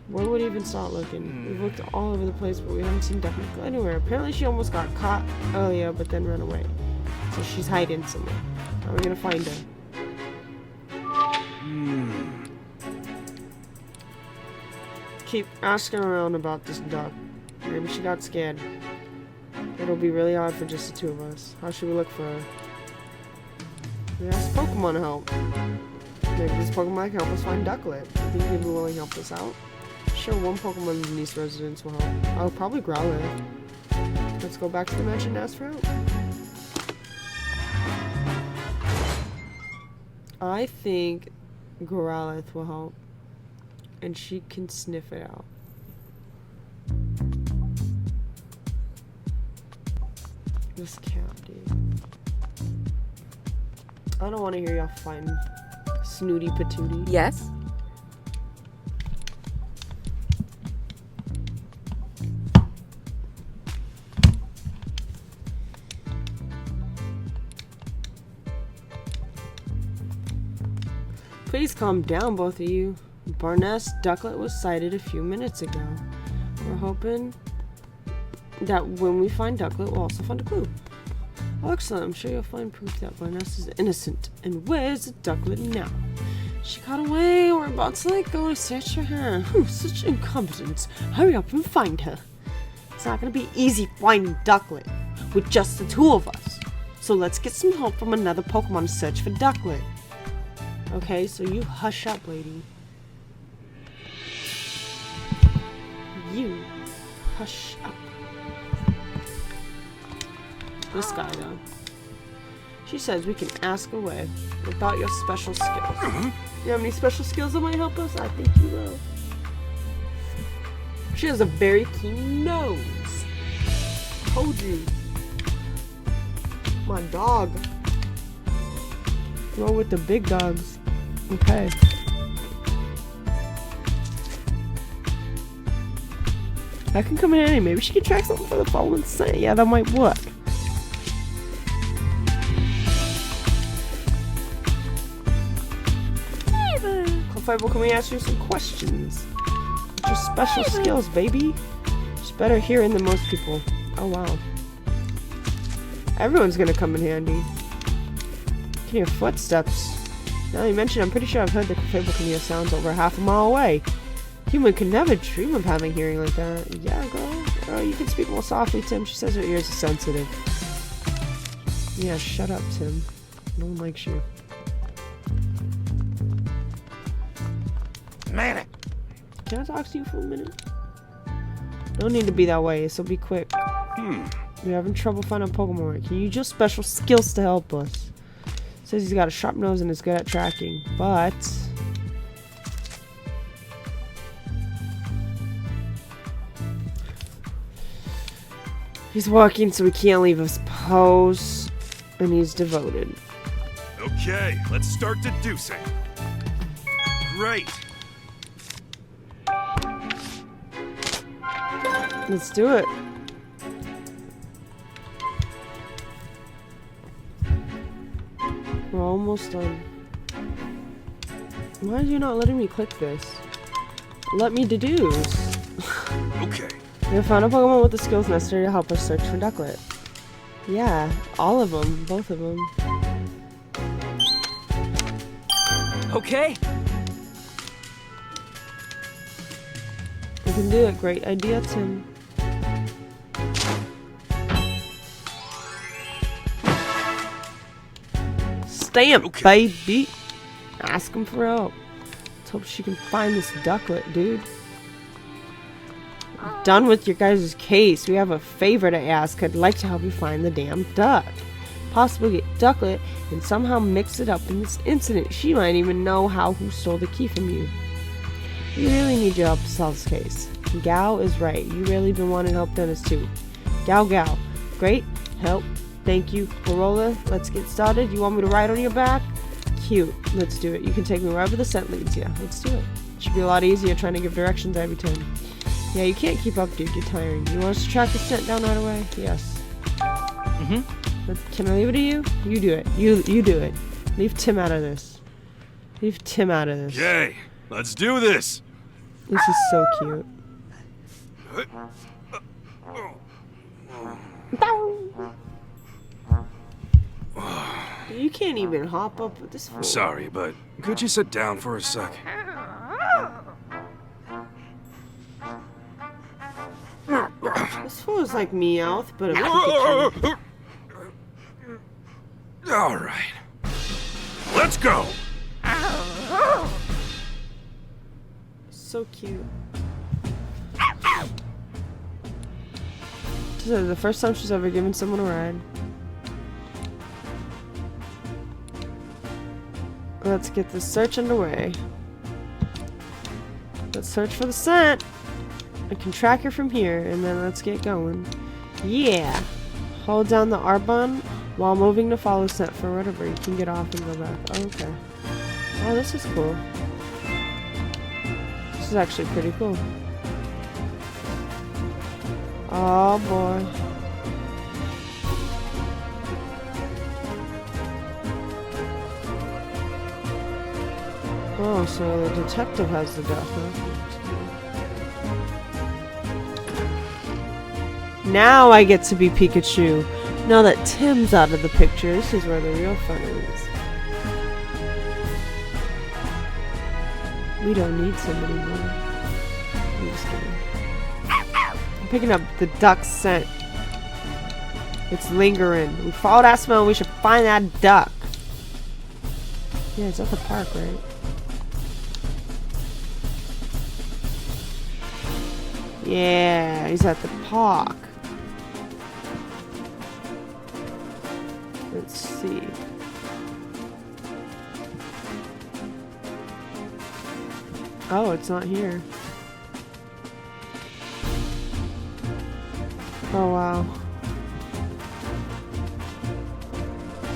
Where would we even start looking? We've looked all over the place, but we haven't seen Ducklet go anywhere. Apparently she almost got caught earlier, but then ran away. So she's hiding somewhere. How are we gonna find her? Keep asking around about this duck. Maybe she got scared. It'll be really hard for just the two of us. How should we look for her? We ask Pokemon to help. Maybe this Pokemon can help us find Ducklet. I think he'd be willing to help us out. Sure, one Pokemon in these residents will help. Oh, probably Growlithe. Let's go back to the mansion and ask for help. I think Growlithe will help. And she can sniff it out. This cat, dude. I don't want to hear y'all fighting. Snooty patootie. Yes? Please calm down, both of you. Barnest Ducklet was sighted a few minutes ago. We're hoping that when we find Ducklet, we'll also find a clue. Oh, excellent. I'm sure you'll find proof that Barnest is innocent. And where's the Ducklet now? She got away. We're about to go and search for her. Such incompetence. Hurry up and find her. It's not going to be easy finding Ducklet with just the two of us. So let's get some help from another Pokemon to search for Ducklet. Okay, so you hush up, lady. You hush up. This guy, though. She says we can ask away without your special skills. You have any special skills that might help us? I think you will. She has a very keen nose. Told you. My dog. Roll with the big dogs. Okay. That can come in handy. Maybe she can track something for the following say. Yeah, that might work. Clefable, can we ask you some questions? What's your special skills, baby? She's better hearing than most people. Oh, wow. Everyone's gonna come in handy. Can hear footsteps. Now that you mention, I'm pretty sure I've heard that Clefable can hear sounds over half a mile away. Human could never dream of having hearing like that. Yeah, girl. Oh, you can speak more softly, Tim. She says her ears are sensitive. Yeah, shut up, Tim. No one likes you. Man, Can I talk to you for a minute? Don't need to be that way, so be quick. We're having trouble finding Pokemon. Can you use special skills to help us? Says he's got a sharp nose and is good at tracking, but he's walking, so he can't leave his pose, and he's devoted. okay, let's start deducing. Great. Let's do it. We're almost done. Why are you not letting me click this? Let me deduce. Okay. We have found a Pokemon with the skills necessary to help us search for Ducklet. Yeah, all of them. Both of them. Okay. We can do it. Great idea, Tim. Stamp, Okay. baby! Ask him for help. Let's hope she can find this Ducklet, dude. Done with your guys' case. We have a favor to ask. I'd like to help you find the damn duck. Possibly get Ducklet and somehow mix it up in this incident. She might even know who stole the key from you. We really need your help to solve this case. Gao is right. You really been wanting help done us too. Gao. Great. Help. Thank you. Corolla, let's get started. You want me to ride on your back? Cute. Let's do it. You can take me wherever the scent leads you. Let's do it. Should be a lot easier trying to give directions every time. Yeah, you can't keep up, dude. You're tiring. You want us to track the scent down right away? Yes. But can I leave it to you? You do it. You do it. Leave Tim out of this. Leave Tim out of this. Okay, let's do this. This is so cute. You can't even hop up with this fool. Sorry, but could you sit down for a sec? This fool is like Meowth, but a Pikachu. All right, let's go. So cute. This is the first time she's ever given someone a ride. Let's get this search underway. Let's search for the scent. I can track her from here, and then let's get going. Yeah! Hold down the R button while moving to follow scent for whatever. You can get off and go back. Oh, okay. Oh, this is cool. This is actually pretty cool. Oh boy. Oh, so the detective has the duck, huh? Now I get to be Pikachu. Now that Tim's out of the picture, this is where the real fun is. We don't need Tim anymore. I'm just kidding. I'm picking up the duck scent. It's lingering. We follow that smell, we should find that duck. Yeah, it's at the park, right? Yeah, he's at the park. Let's see. Oh, it's not here. Oh, wow.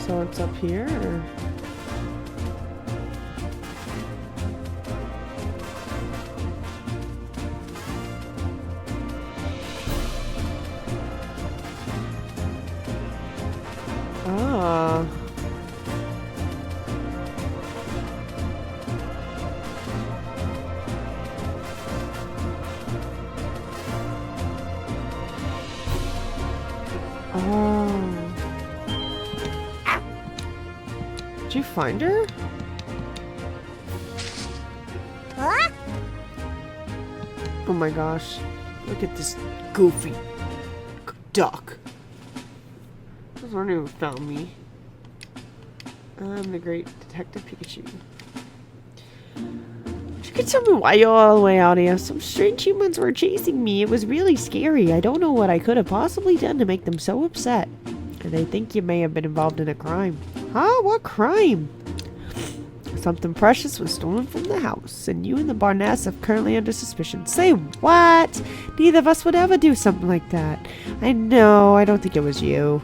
So it's up here? Or? Ah. Oh. Did you find her? Huh? Oh my gosh. Look at this goofy duck. I was wondering who found me. I'm the great Detective Pikachu. You could tell me why you're all the way out here. Some strange humans were chasing me. It was really scary. I don't know what I could have possibly done to make them so upset. And I think you may have been involved in a crime. Huh? What crime? Something precious was stolen from the house, and you and the Barness are currently under suspicion. Say what? Neither of us would ever do something like that. I know. I don't think it was you.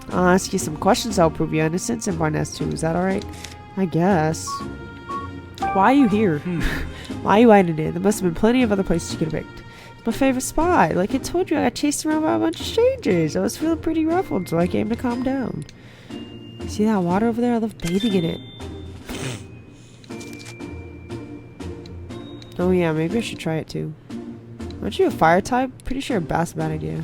I'll ask you some questions that'll prove your innocence, and Barness too. Is that alright? I guess. Why are you here? Why are you hiding here? There must have been plenty of other places you could have picked. It's my favorite spot. Like I told you, I got chased around by a bunch of strangers. I was feeling pretty ruffled, so I came to calm down. See that water over there? I love bathing in it. Oh yeah, maybe I should try it too. Aren't you a fire type? Pretty sure a bath's a bad idea.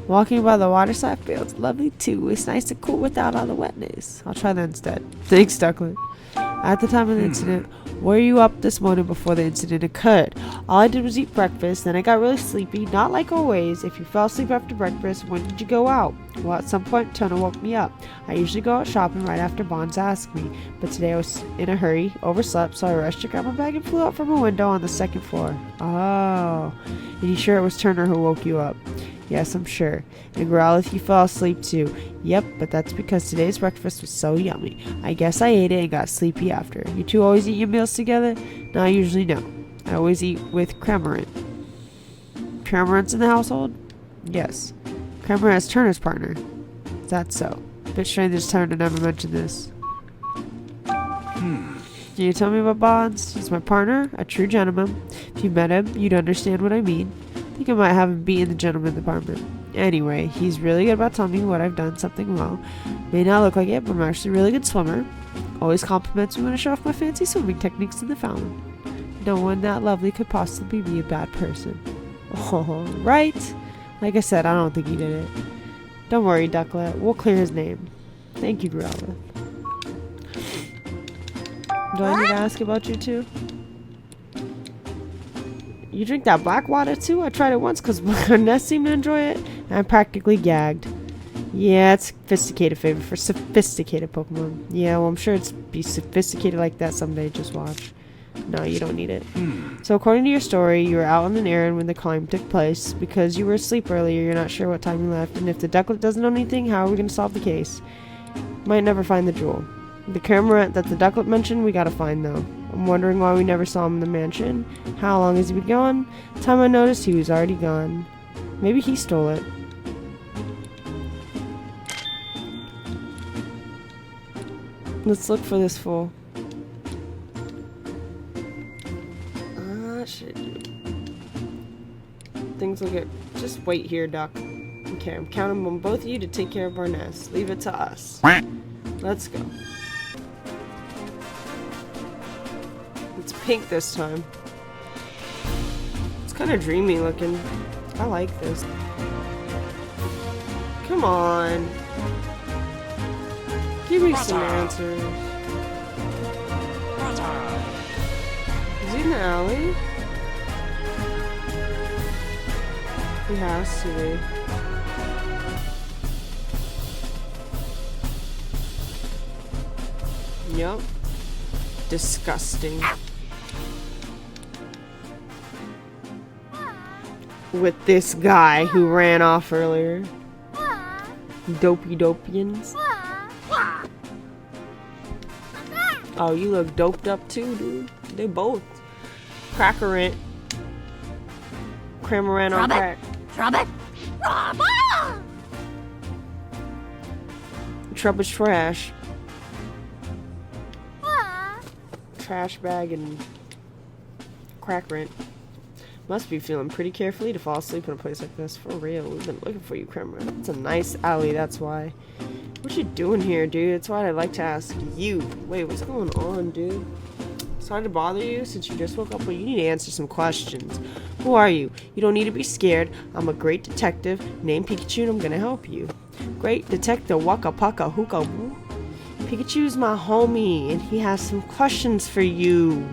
Walking by the waterside feels lovely too. It's nice and cool without all the wetness. I'll try that instead. Thanks, Ducklet. At the time of the incident, were you up this morning before the incident occurred? All I did was eat breakfast, then I got really sleepy. Not like always. If you fell asleep after breakfast, when did you go out? Well, at some point, Turner woke me up. I usually go out shopping right after Bonds ask me, but today I was in a hurry, overslept, so I rushed to grab my bag and flew out from a window on the second floor. Oh. And you sure it was Turner who woke you up? Yes, I'm sure. And growl if you fell asleep too. Yep, but that's because today's breakfast was so yummy. I guess I ate it and got sleepy after. You two always eat your meals together? No, I usually don't. I always eat with Cramorant. Cramorant's in the household? Yes. Cramorant is Turner's partner. That's so. Bit strange this Turner never mentioned this. Can you tell me about Bonds? He's my partner, a true gentleman. If you met him, you'd understand what I mean. I think I might have him be in the gentleman department. Anyway, he's really good about telling me what I've done something well. May not look like it, but I'm actually a really good swimmer. Always compliments me when I show off my fancy swimming techniques in the fountain. No one that lovely could possibly be a bad person. Oh, right? Like I said, I don't think he did it. Don't worry, Ducklet. We'll clear his name. Thank you, Growlithe. Do I need to ask about you two? You drink that black water too? I tried it once because Ness seemed to enjoy it, and I practically gagged. Yeah, it's sophisticated favor for sophisticated Pokemon. Yeah, well, I'm sure it's be sophisticated like that someday. Just watch. No, you don't need it. So according to your story, you were out on an errand when the climb took place. Because you were asleep earlier, you're not sure what time you left, and if the Ducklet doesn't know anything, how are we going to solve the case? Might never find the jewel. The Cramorant that the Ducklet mentioned, we gotta find though. I'm wondering why we never saw him in the mansion. How long has he been gone? Time I noticed, he was already gone. Maybe he stole it. Let's look for this fool. Shit. Things will get... Just wait here, Duck. Okay, I'm counting on both of you to take care of our nest. Leave it to us. Let's go. It's pink this time. It's kind of dreamy looking. I like this. Come on. Give me some answers. Is he in the alley? He has to be. Yup. Disgusting. With this guy who ran off earlier. Dopey Dopians. Oh, you look doped up too, dude. They both. Crackerant. Cramorant on crack. Trubbish trash. Trash bag and Crackerant. Must be feeling pretty carefully to fall asleep in a place like this. For real, we've been looking for you, Cramorant. It's a nice alley, that's why. What you doing here, dude? That's what I'd like to ask you. Wait, what's going on, dude? Sorry to bother you since you just woke up, but you need to answer some questions. Who are you? You don't need to be scared. I'm a great detective named Pikachu and I'm gonna help you. Great detective Waka Paka Hookah Woo. Pikachu's my homie and he has some questions for you.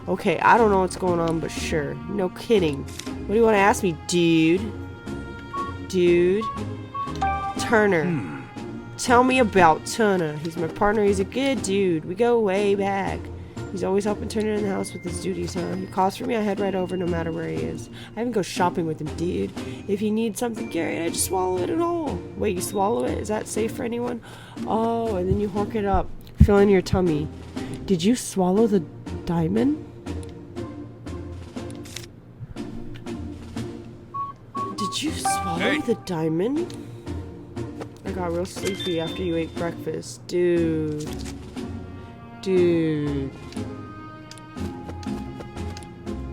Okay, I don't know what's going on, but sure. No kidding. What do you want to ask me, dude? Dude? Turner. Tell me about Turner. He's my partner. He's a good dude. We go way back. He's always helping Turner in the house with his duties, huh? He calls for me, I head right over no matter where he is. I even go shopping with him, dude. If he needs something carried, I just swallow it at all. Wait, you swallow it? Is that safe for anyone? Oh, and then you hork it up. Fill in your tummy. Did you swallow the diamond? Did you swallow the diamond? I got real sleepy after you ate breakfast. Dude. Dude.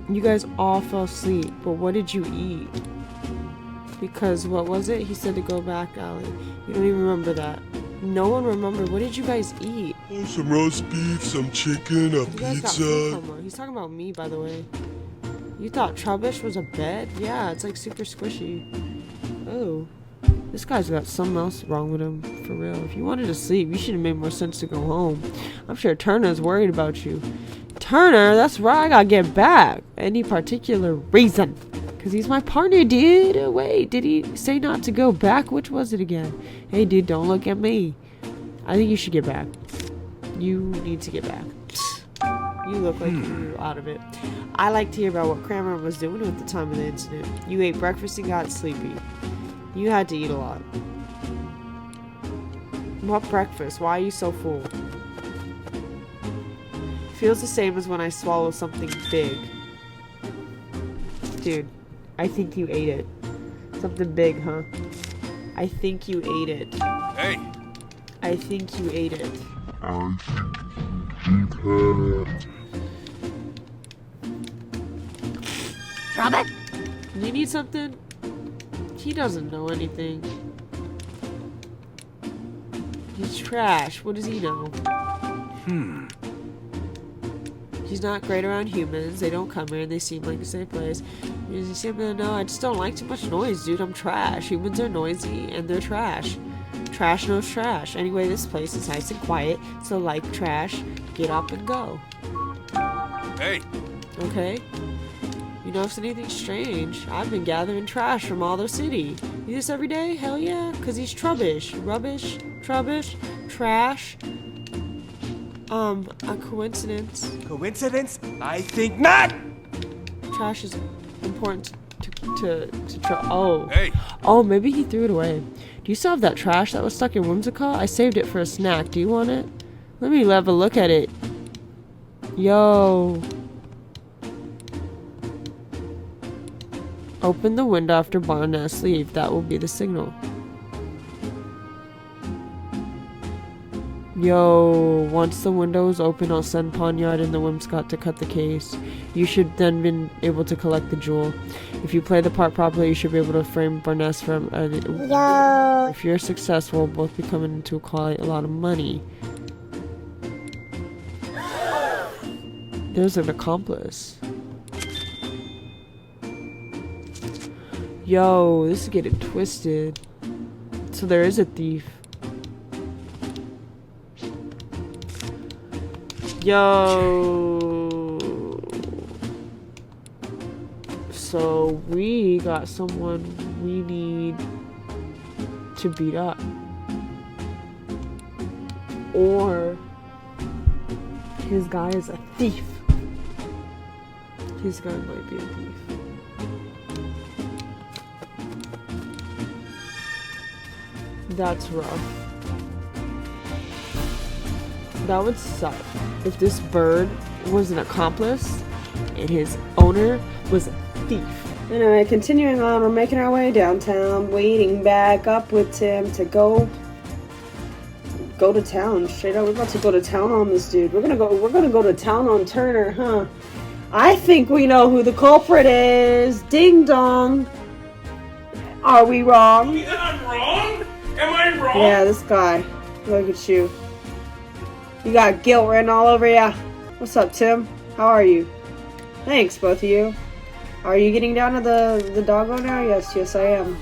You guys all fell asleep, but what did you eat? Because what was it? He said to go back alley. You don't even remember that. No one remembered. What did you guys eat? Some roast beef, some chicken, a You guys got food pizza. coma. He's talking about me, by the way. You thought Trubbish was a bed? Yeah, it's like super squishy. Oh. This guy's got something else wrong with him, for real. If you wanted to sleep, you should have made more sense to go home. I'm sure Turner's worried about you. Turner? That's right, I gotta get back. Any particular reason? Because he's my partner, dude. Wait, did he say not to go back? Which was it again? Hey, dude, don't look at me. I think you should get back. You need to get back. You look like you're out of it. I like to hear about what Kramer was doing at the time of the incident. You ate breakfast and got sleepy. You had to eat a lot. What breakfast? Why are you so full? Feels the same as when I swallow something big. Dude, I think you ate it. Something big, huh? I think you ate it. Hey! I think you ate it. Robert? You need something? He doesn't know anything. He's trash. What does he know? He's not great around humans. They don't come here. They seem like a safe place. You simply know, I just don't like too much noise, dude. I'm trash. Humans are noisy and they're trash. Trash knows trash. Anyway, this place is nice and quiet. So like trash, get up and go. Hey! Okay? You notice anything strange? I've been gathering trash from all the city. You do this every day? Hell yeah, because he's trubbish. Rubbish, trubbish, trash. A coincidence. Coincidence? I think not! Trash is important to oh. Hey! Oh, maybe he threw it away. Do you still have that trash that was stuck in Whimsical? I saved it for a snack. Do you want it? Let me have a look at it. Yo. Open the window after Barnett leave. That will be the signal. Yo, once the window is open, I'll send Ponyard and the Whimsicott to cut the case. You should then be able to collect the jewel. If you play the part properly, you should be able to frame Barnett from... If you're successful, both be coming into quite a lot of money. There's an accomplice. Yo, this is getting twisted. So there is a thief. Yo. So we got someone we need to beat up. Or his guy is a thief. His guy might be a thief. That's rough. That would suck if this bird was an accomplice and his owner was a thief. Anyway, continuing on, we're making our way downtown, waiting back up with Tim to go to town. Straight up, we're about to go to town on this dude. We're gonna go to town on Turner, huh? I think we know who the culprit is. Ding dong. Are we wrong? I'm wrong? Am I wrong? Yeah, this guy. Look at you. You got guilt written all over ya. What's up, Tim? How are you? Thanks, both of you. Are you getting down to the doggo now? Yes, I am.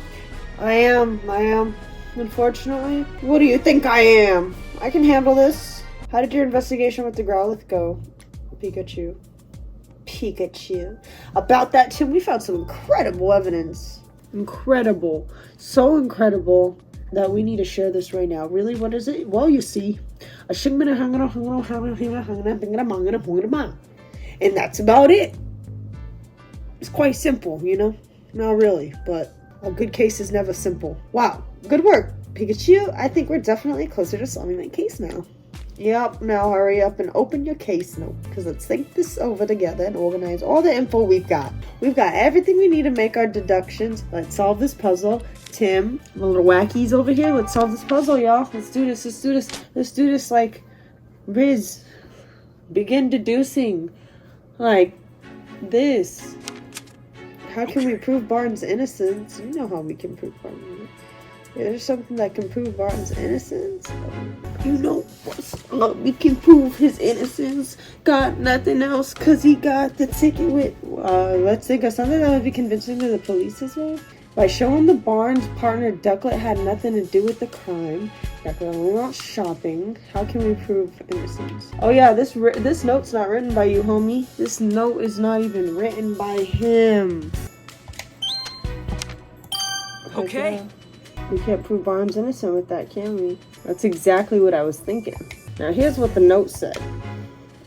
I am. Unfortunately. What do you think I am? I can handle this. How did your investigation with the Growlithe go, Pikachu? About that, Tim, we found some incredible evidence. Incredible. So incredible that we need to share this right now. Really, what is it? Well, you see, and that's about it. It's quite simple, you know? Not really, but a good case is never simple. Wow, good work, Pikachu. I think we're definitely closer to solving that case now. Yep, now hurry up and open your case note, because let's think this over together and organize all the info we've got. We've got everything we need to make our deductions. Let's solve this puzzle. Tim, the little wackies over here, let's solve this puzzle, y'all. Let's do this like Riz. Begin deducing. Like this. How can we prove Barnes' innocence? You know how we can prove Barnes' innocence. Is there something that can prove Barton's innocence? You know what's up? We can prove his innocence. Got nothing else because he got the ticket with... let's think of something that would be convincing to the police as well. By showing the Barnes partner Ducklet had nothing to do with the crime. Ducklet only went shopping. How can we prove innocence? Oh yeah, this note's not written by you, homie. This note is not even written by him. Okay. We can't prove Barnes innocent with that, can we? That's exactly what I was thinking. Now here's what the note said.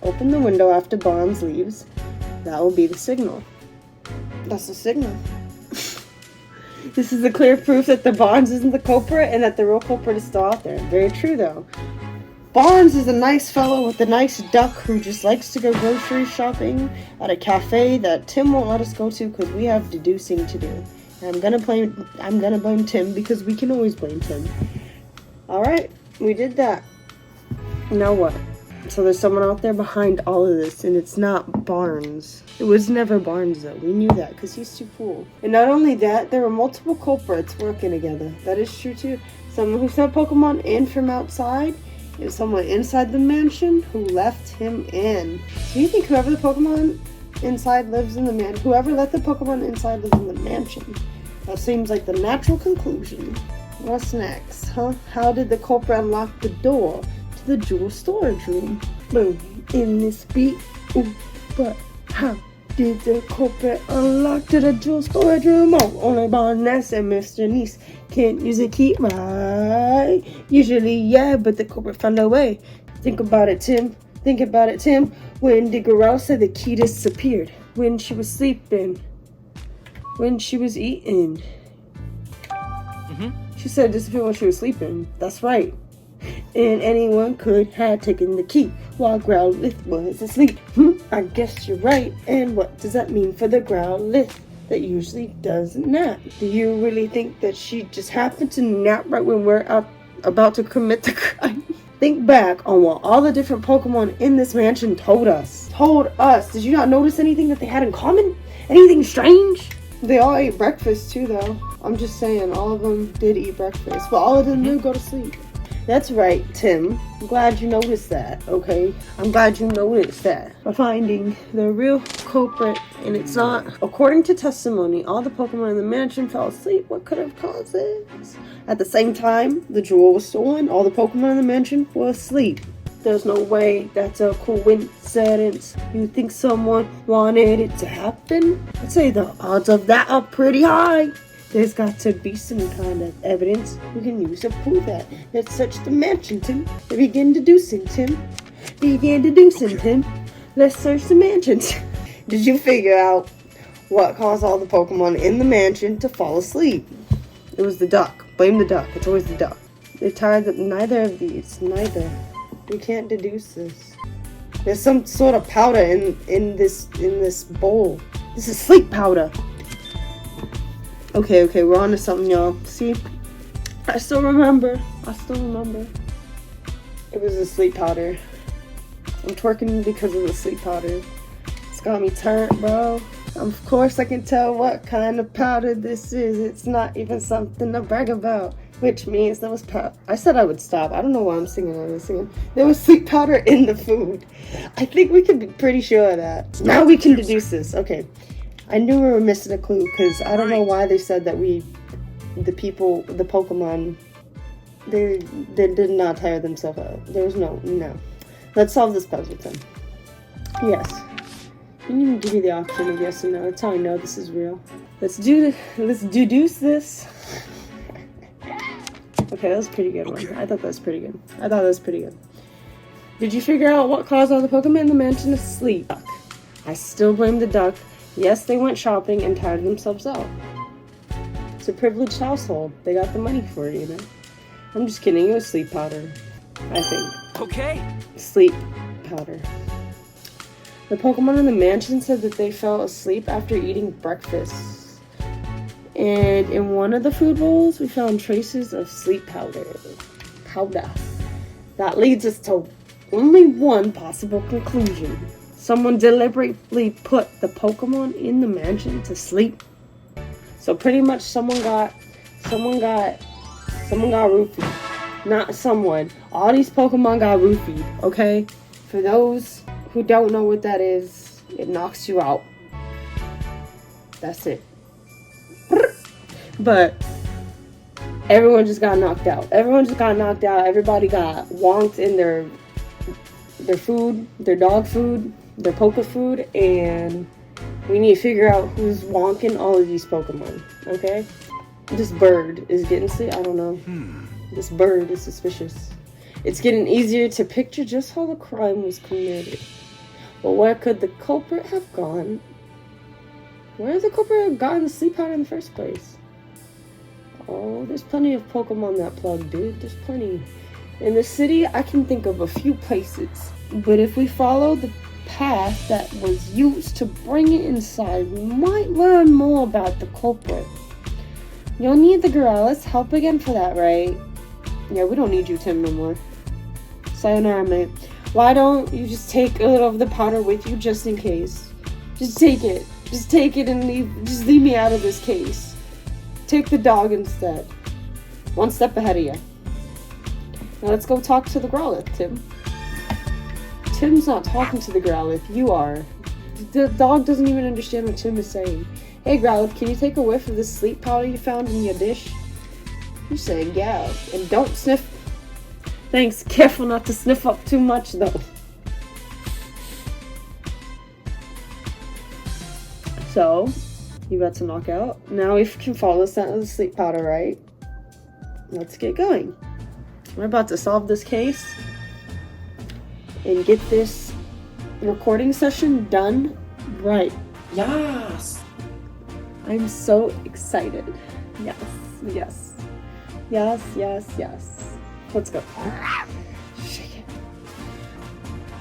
Open the window after Barnes leaves. That will be the signal. That's the signal. This is the clear proof that the Barnes isn't the culprit and that the real culprit is still out there. Very true though. Barnes is a nice fellow with a nice duck who just likes to go grocery shopping at a cafe that Tim won't let us go to because we have deducing to do. I'm gonna blame Tim because we can always blame Tim. Alright, we did that. Now what? So there's someone out there behind all of this, and it's not Barnes. It was never Barnes though. We knew that because he's too cool. And not only that, there were multiple culprits working together. That is true too. Someone who sent Pokemon in from outside, and someone inside the mansion who left him in. So you think whoever the Pokemon inside lives in the man, whoever let the Pokemon inside lives in the mansion? That seems like the natural conclusion. What's next, huh? How did the culprit unlock the door to the jewel storage room? Boom. In this beat. Ooh, but how did the culprit unlock to the jewel storage room? Oh, only Barnes and Mr. Nice can't use a key, right? Usually, yeah, but the culprit found a way. Think about it, Tim. Think about it, Tim. When did Garou say the key disappeared? When she was sleeping. When she was eating. She said it disappeared when she was sleeping. That's right. And anyone could have taken the key while Growlithe was asleep. I guess you're right. And what does that mean for the Growlithe that usually does nap? Do you really think that she just happened to nap right when we're about to commit the crime? Think back on what all the different Pokemon in this mansion told us. Did you not notice anything that they had in common? Anything strange? They all ate breakfast too, though. I'm just saying, all of them did eat breakfast, but all of them did go to sleep. That's right, Tim. I'm glad you noticed that, okay? I'm glad you noticed that. By finding the real culprit, and it's not. According to testimony, all the Pokemon in the mansion fell asleep. What could have caused this? At the same time, the jewel was stolen. All the Pokemon in the mansion were asleep. There's no way that's a coincidence. You think someone wanted it to happen? I'd say the odds of that are pretty high. There's got to be some kind of evidence we can use to prove that. Let's search the mansion, Tim. Begin deducing, Tim. Tim. Let's search the mansion. Did you figure out what caused all the Pokemon in the mansion to fall asleep? It was the duck. Blame the duck. It's always the duck. They're tired of neither of these. Neither. We can't deduce this. There's some sort of powder in this bowl. This is sleep powder. Okay, we're on to something, y'all. See? I still remember. It was the sleep powder. I'm twerking because of the sleep powder. It's got me turned, bro. Of course I can tell what kind of powder this is. It's not even something to brag about. Which means there was powder. I said I would stop. I don't know why I'm singing on this again. There was sleep powder in the food. I think we can be pretty sure of that. Now we can deduce this. Okay. I knew we were missing a clue because I don't know why they said that the Pokemon, they did not tire themselves out. There was no. Let's solve this puzzle then. Yes. You didn't even give me the option of yes or no. That's how I know this is real. Let's deduce this. Okay, that was a pretty good one. I thought that was pretty good. Did you figure out what caused all the Pokemon in the mansion to sleep? I still blame the duck. Yes, they went shopping and tired themselves out. It's a privileged household. They got the money for it, you know? I'm just kidding. It was sleep powder. I think. Okay. Sleep powder. The Pokemon in the mansion said that they fell asleep after eating breakfast. And in one of the food bowls, we found traces of sleep powder. That leads us to only one possible conclusion. Someone deliberately put the Pokemon in the mansion to sleep. So pretty much someone got Someone got roofied. Not someone. All these Pokemon got roofied, okay? For those who don't know what that is, it knocks you out. That's it. But everyone just got knocked out. Everyone just got knocked out. Everybody got wonked in their food, their dog food, their Poke food, and we need to figure out who's wonking all of these Pokemon, okay? This bird is getting sick. I don't know. This bird is suspicious. It's getting easier to picture just how the crime was committed. But where could the culprit have gone? Where did the culprit have gotten the sleep powder in the first place? Oh, there's plenty of Pokemon that plug, dude. There's plenty. In the city, I can think of a few places. But if we follow the path that was used to bring it inside, we might learn more about the culprit. You'll need the Gorillas help again for that, right? Yeah, we don't need you, Tim, no more. Sayonara, mate. Why don't you just take a little of the powder with you just in case? Just take it. Just take it and leave me out of this case. Take the dog instead. One step ahead of you. Now let's go talk to the Growlithe, Tim. Tim's not talking to the Growlithe. You are. The dog doesn't even understand what Tim is saying. Hey Growlithe, can you take a whiff of the sleep powder you found in your dish? You saying yeah. And don't sniff. Thanks. Careful not to sniff up too much though. So, you got to knock out. Now we can follow the scent of the sleep powder, right? Let's get going. We're about to solve this case and get this recording session done right. Yes. I'm so excited. Yes, yes. Yes, yes, yes. Let's go. Shake it.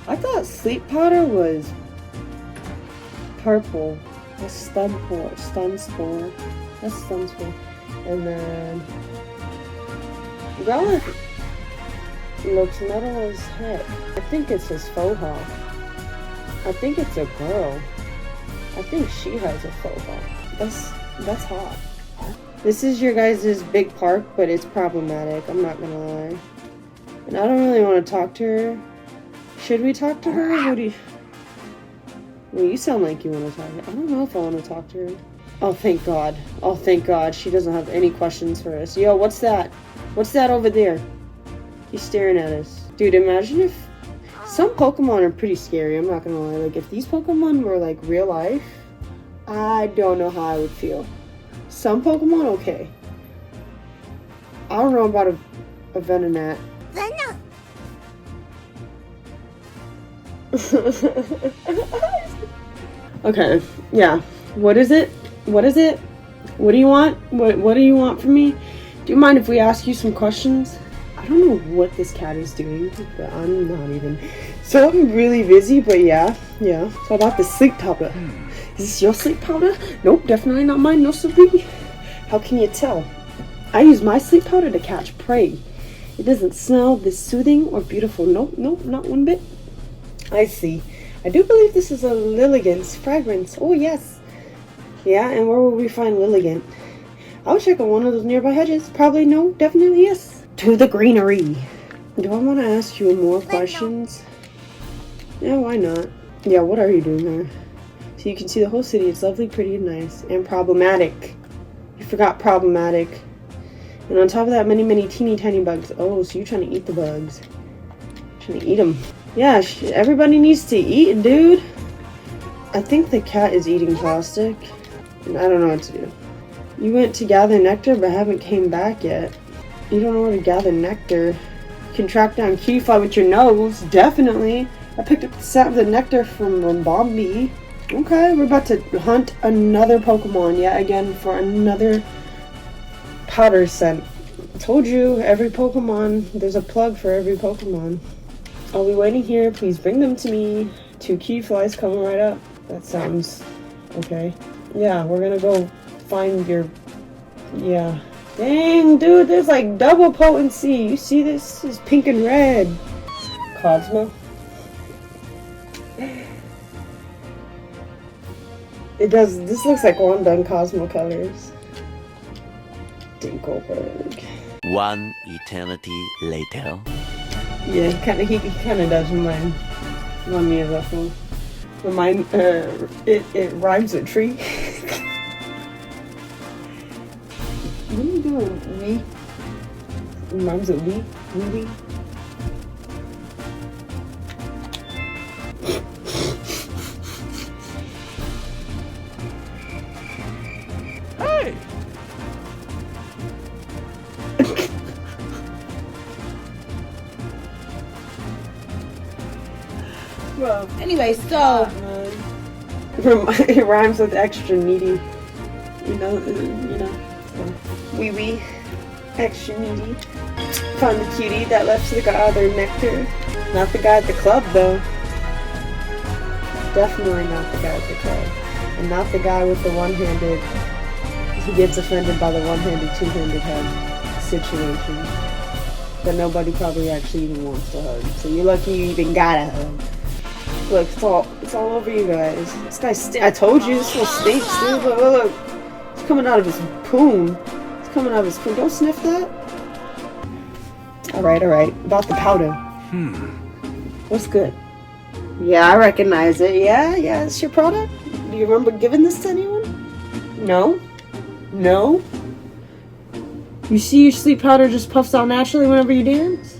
I thought sleep powder was purple. That's stun spore. That's stun spore. And then Growlithe looks metal as heck. I think it's his faux hawk. I think it's a girl. I think she has a faux hawk. That's hot. This is your guys' big park, but it's problematic. I'm not gonna lie. And I don't really want to talk to her. Should we talk to her? What do you... Well, you sound like you want to talk to her. I don't know if I want to talk to her. Oh, thank God. Oh, thank God. She doesn't have any questions for us. Yo, what's that? What's that over there? He's staring at us. Dude, imagine if... Some Pokemon are pretty scary, I'm not gonna lie. Like, if these Pokemon were, like, real life, I don't know how I would feel. Some Pokemon, okay. I don't know about a Venonat. Okay, yeah. What is it? What is it? What do you want? What do you want from me? Do you mind if we ask you some questions? I don't know what this cat is doing, but I'm not even. So I'm really busy, but yeah. So about the sleep powder. Is this your sleep powder? Nope, definitely not mine, no siree. How can you tell? I use my sleep powder to catch prey. It doesn't smell this soothing or beautiful. Nope, not one bit. I see. I do believe this is a Lilligant's fragrance. Oh, yes. Yeah, and where will we find Lilligant? I'll check on one of those nearby hedges. Probably no, definitely yes. To the greenery. Do I want to ask you more questions? Yeah, why not? Yeah, what are you doing there? So you can see the whole city. It's lovely, pretty, and nice. And problematic. You forgot problematic. And on top of that, many teeny tiny bugs. Oh, so you're trying to eat the bugs. Trying to eat them. Yeah, everybody needs to eat, dude. I think the cat is eating plastic. And I don't know what to do. You went to gather nectar, but haven't came back yet. You don't know where to gather nectar. You can track down Keyfly with your nose. Definitely. I picked up the scent of the nectar from Ribombee. Okay, we're about to hunt another Pokemon yet again for another powder scent. I told you, every Pokemon, there's a plug for every Pokemon. I'll be waiting here. Please bring them to me. 2 Keyflies coming right up. That sounds okay. Yeah, we're gonna go find your... Yeah. Dang, dude, there's like double potency. You see this? This is pink and red. Cosmo. It does. This looks like one done Cosmo colors. Dinkelberg. One eternity later. Yeah, he kinda does remind me of that fool. It rhymes with tree. What are you doing? We? It rhymes with we? We? Hey! Well, anyway, so it rhymes with extra needy. You know. Wee, extra needy. Found the cutie that left the other nectar. Not the guy at the club, though. Definitely not the guy at the club, and not the guy with the one-handed. He gets offended by the one-handed, two-handed head situation that nobody probably actually even wants to hug. So you're lucky you even got a hug. Look, it's all over you guys. This guy, I told you, this little stinks, dude. Look. It's coming out of his poon. It's coming out of his poon. Don't sniff that. Alright. About the powder. What's good? Yeah, I recognize it. Yeah, it's your product? Do you remember giving this to anyone? No? You see your sleep powder just puffs out naturally whenever you dance?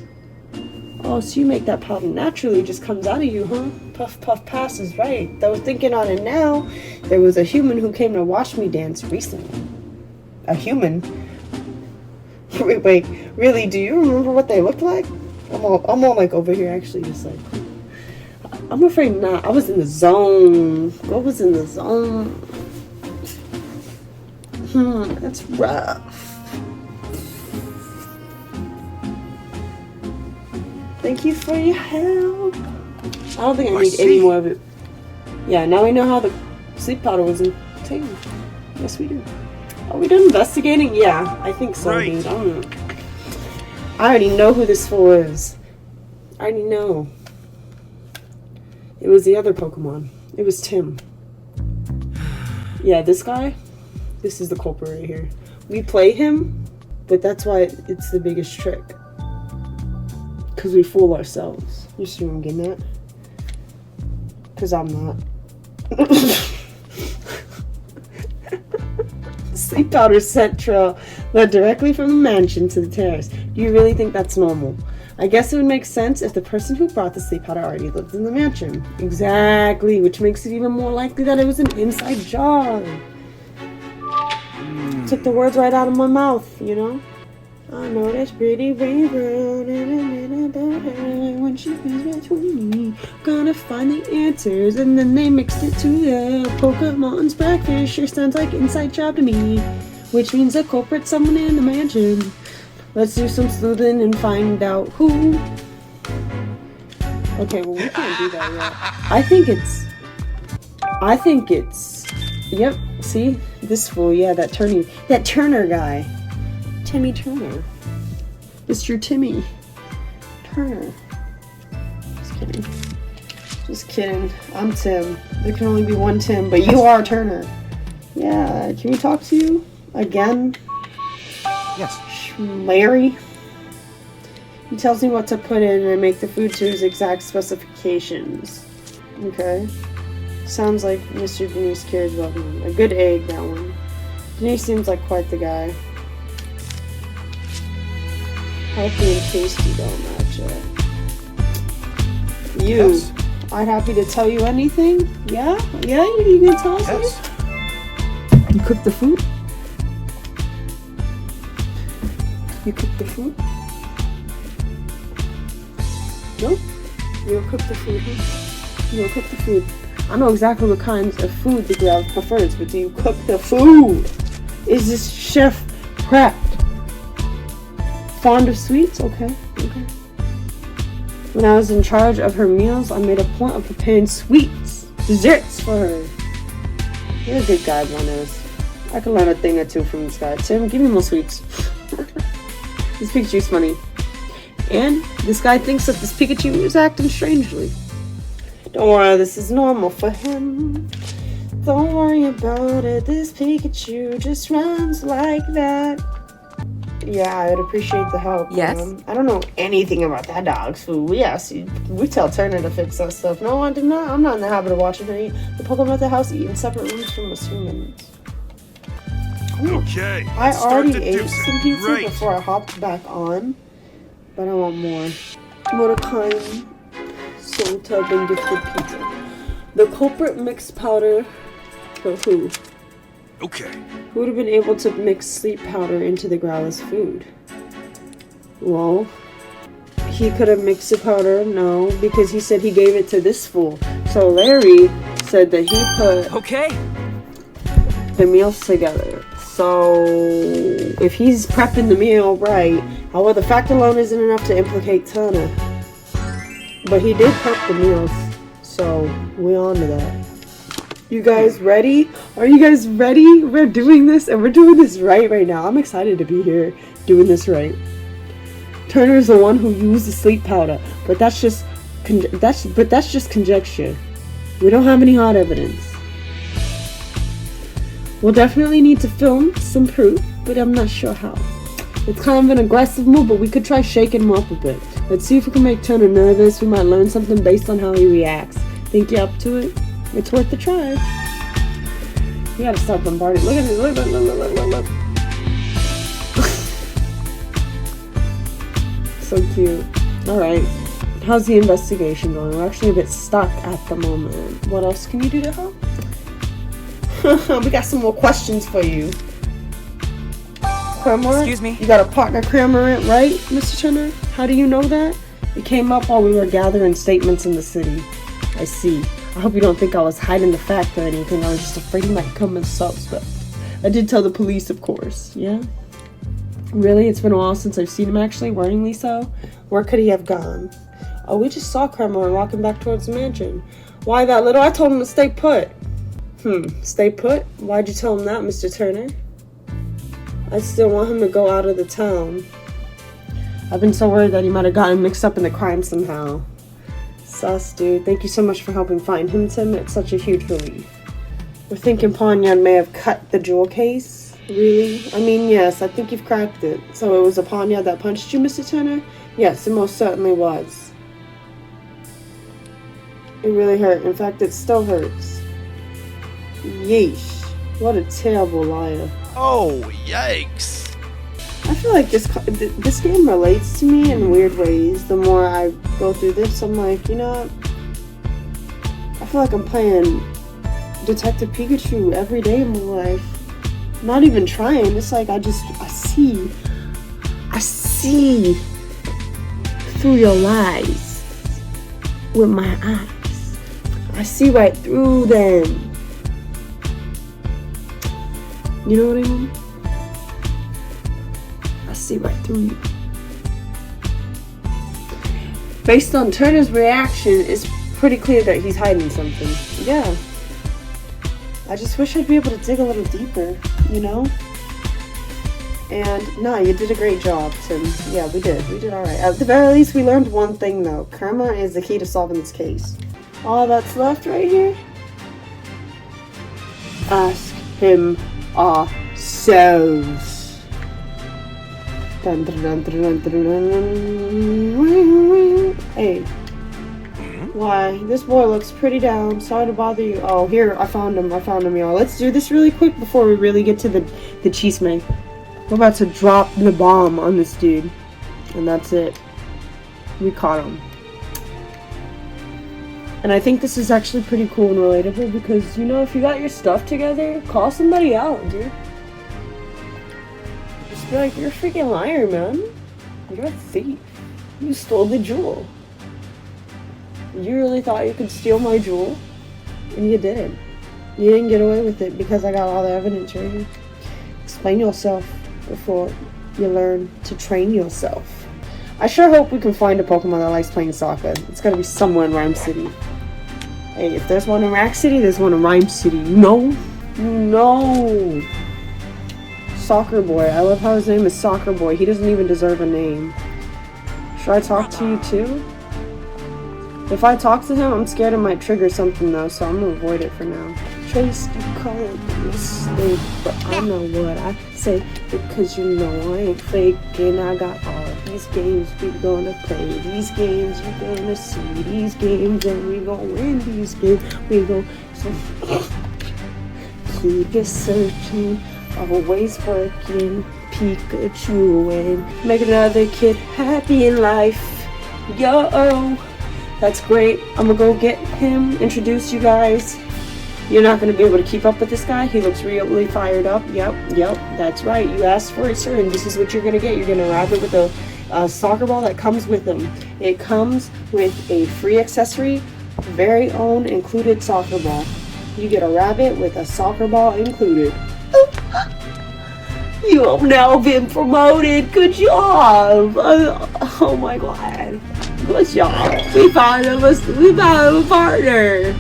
Oh, so you make that powder naturally, it just comes out of you, huh? Puff, passes, right. Though thinking on it now, there was a human who came to watch me dance recently. A human? Wait, really, do you remember what they looked like? I'm all like over here actually just like... I'm afraid not. I was in the zone. What was in the zone? That's rough. Thank you for your help. I don't think I need any more of it. Yeah, now we know how the sleep powder was obtained. Yes, we do. Are we done investigating? Yeah, I think so, dude. I don't know. I already know who this fool is. I already know. It was the other Pokemon. It was Tim. Yeah, this guy. This is the culprit right here. We play him, but that's why it's the biggest trick. Because we fool ourselves. You see what I'm getting at? Because I'm not. Sleep powder scent trail led directly from the mansion to the terrace. Do you really think that's normal? I guess it would make sense if the person who brought the sleep powder already lived in the mansion. Exactly, which makes it even more likely that it was an inside job. Took the words right out of my mouth, you know? I know that's pretty rainbow about her when she was between me. Gonna find the answers, and then they mixed it to the Pokemon's breakfast. Sure sounds like inside job to me, which means the culprit's someone in the mansion. Let's do some sleuthing and find out who. Okay, well we can't do that yet. I think it's. Yep. See this fool? Yeah, that Turner guy. Timmy Turner. Mr. Timmy Turner. Just kidding. I'm Tim. There can only be one Tim, but you are Turner. Yeah, can we talk to you again? Yes. Larry. He tells me what to put in and make the food to his exact specifications. Okay. Sounds like Mr. Denise cares about him. A good egg, that one. Denise seems like quite the guy. Healthy and tasty don't match up. You. Yes. I'm happy to tell you anything. Yeah? Yeah? You gonna tell us anything? You cook the food? You cook the food? No? You don't cook the food, huh? You don't cook the food. I know exactly what kinds of food the girl prefers, but do you cook the food? Is this chef prepped? Fond of sweets? Okay. When I was in charge of her meals, I made a point of preparing sweets, desserts for her. You're a good guy, Bonos. I can learn a thing or two from this guy. Tim, give me more sweets. This Pikachu's funny. And this guy thinks that this Pikachu is acting strangely. Don't worry, this is normal for him. Don't worry about it, this Pikachu just runs like that. Yeah, I would appreciate the help. Yes? I don't know anything about that dog's food. We tell Turner to fix that stuff. No, I did not. I'm not in the habit of watching her eat. The Pokemon at the house eat in separate rooms from us humans. Okay. I let's start already the ate deucing. some pizza Great. before I hopped back on, but I want more. What a kind soul to have been gifted pizza. The culprit mixed powder, but who? Okay. Who would have been able to mix sleep powder into the Growlithe food? Well, he could have mixed the powder, no, because he said he gave it to this fool. So Larry said that he put Okay. the meals together. So if he's prepping the meal right, however, the fact alone isn't enough to implicate Turner. But he did prep the meals, so we're on to that. You guys ready? Are you guys ready? We're doing this, and we're doing this right now. I'm excited to be here doing this right. Turner is the one who used the sleep powder, but that's just conjecture. We don't have any hard evidence. We'll definitely need to film some proof, but I'm not sure how. It's kind of an aggressive move, but we could try shaking him up a bit. Let's see if we can make Turner nervous. We might learn something based on how he reacts. Think you're up to it? It's worth the try. You gotta stop bombarding. Look at this. Look. So cute. Alright. How's the investigation going? We're actually a bit stuck at the moment. What else can you do to help? We got some more questions for you. Cramorant? Excuse me? You got a partner Cramorant, right, Mr. Turner? How do you know that? It came up while we were gathering statements in the city. I see. I hope you don't think I was hiding the fact or anything. I was just afraid he might come as suspect. I did tell the police, of course. Yeah? Really? It's been a while since I've seen him, actually. Worryingly so. Where could he have gone? Oh, we just saw Cramorant walking back towards the mansion. Why that little? I told him to stay put. Stay put? Why'd you tell him that, Mr. Turner? I still want him to go out of the town. I've been so worried that he might have gotten mixed up in the crime somehow. Sus, dude. Thank you so much for helping find him, Tim. It's such a huge relief. We're thinking Ponyan may have cut the jewel case. Really? I mean, yes, I think you've cracked it. So it was a Ponyan that punched you, Mr. Turner? Yes, it most certainly was. It really hurt. In fact, it still hurts. Yeesh. What a terrible liar. Oh, yikes. I feel like this game relates to me in weird ways. The more I go through this, I'm like, you know what? I feel like I'm playing Detective Pikachu every day in my life. Not even trying. It's like I see through your lies with my eyes. I see right through them. You know what I mean? I see right through you. Based on Turner's reaction, it's pretty clear that he's hiding something. Yeah. I just wish I'd be able to dig a little deeper, you know? And, nah, you did a great job, Tim. Yeah, we did. We did alright. At the very least, we learned one thing, though. Karma is the key to solving this case. All that's left right here? Ask him ourselves. Dun, dun, dun, dun, dun, dun, dun. Hey. Why, this boy looks pretty down. Sorry to bother you. Oh, here, I found him, y'all. Let's do this really quick before we really get to the chisme. We're about to drop the bomb on this dude. And that's it. We caught him. And I think this is actually pretty cool and relatable because, you know, if you got your stuff together, call somebody out, dude. Just be like, you're a freaking liar, man. You're a thief. You stole the jewel. You really thought you could steal my jewel? And you didn't. You didn't get away with it because I got all the evidence right here. Explain yourself before you learn to train yourself. I sure hope we can find a Pokemon that likes playing soccer. It's gotta be somewhere in Rhyme City. Hey, if there's one in Rack City, there's one in Rhyme City. You know? You know. Soccer Boy. I love how his name is Soccer Boy. He doesn't even deserve a name. Should I talk to you too? If I talk to him, I'm scared it might trigger something though, so I'm gonna avoid it for now. face, you call it a mistake. But I know what I say, because you know I ain't fake. And I got all these games we gonna play. These games you gonna see. These games and we gonna win these games. We gon' so keep it searching, always working. Pikachu and make another kid happy in life. Yo, that's great. I'm gonna go get him, introduce you guys. You're not gonna be able to keep up with this guy. He looks really fired up. Yep, that's right. You asked for it, sir, and this is what you're gonna get. You're gonna wrap it with a soccer ball that comes with him. It comes with a free accessory, very own included soccer ball. You get a rabbit with a soccer ball included. You have now been promoted. Good job. Oh my god. Good job. We found him a partner.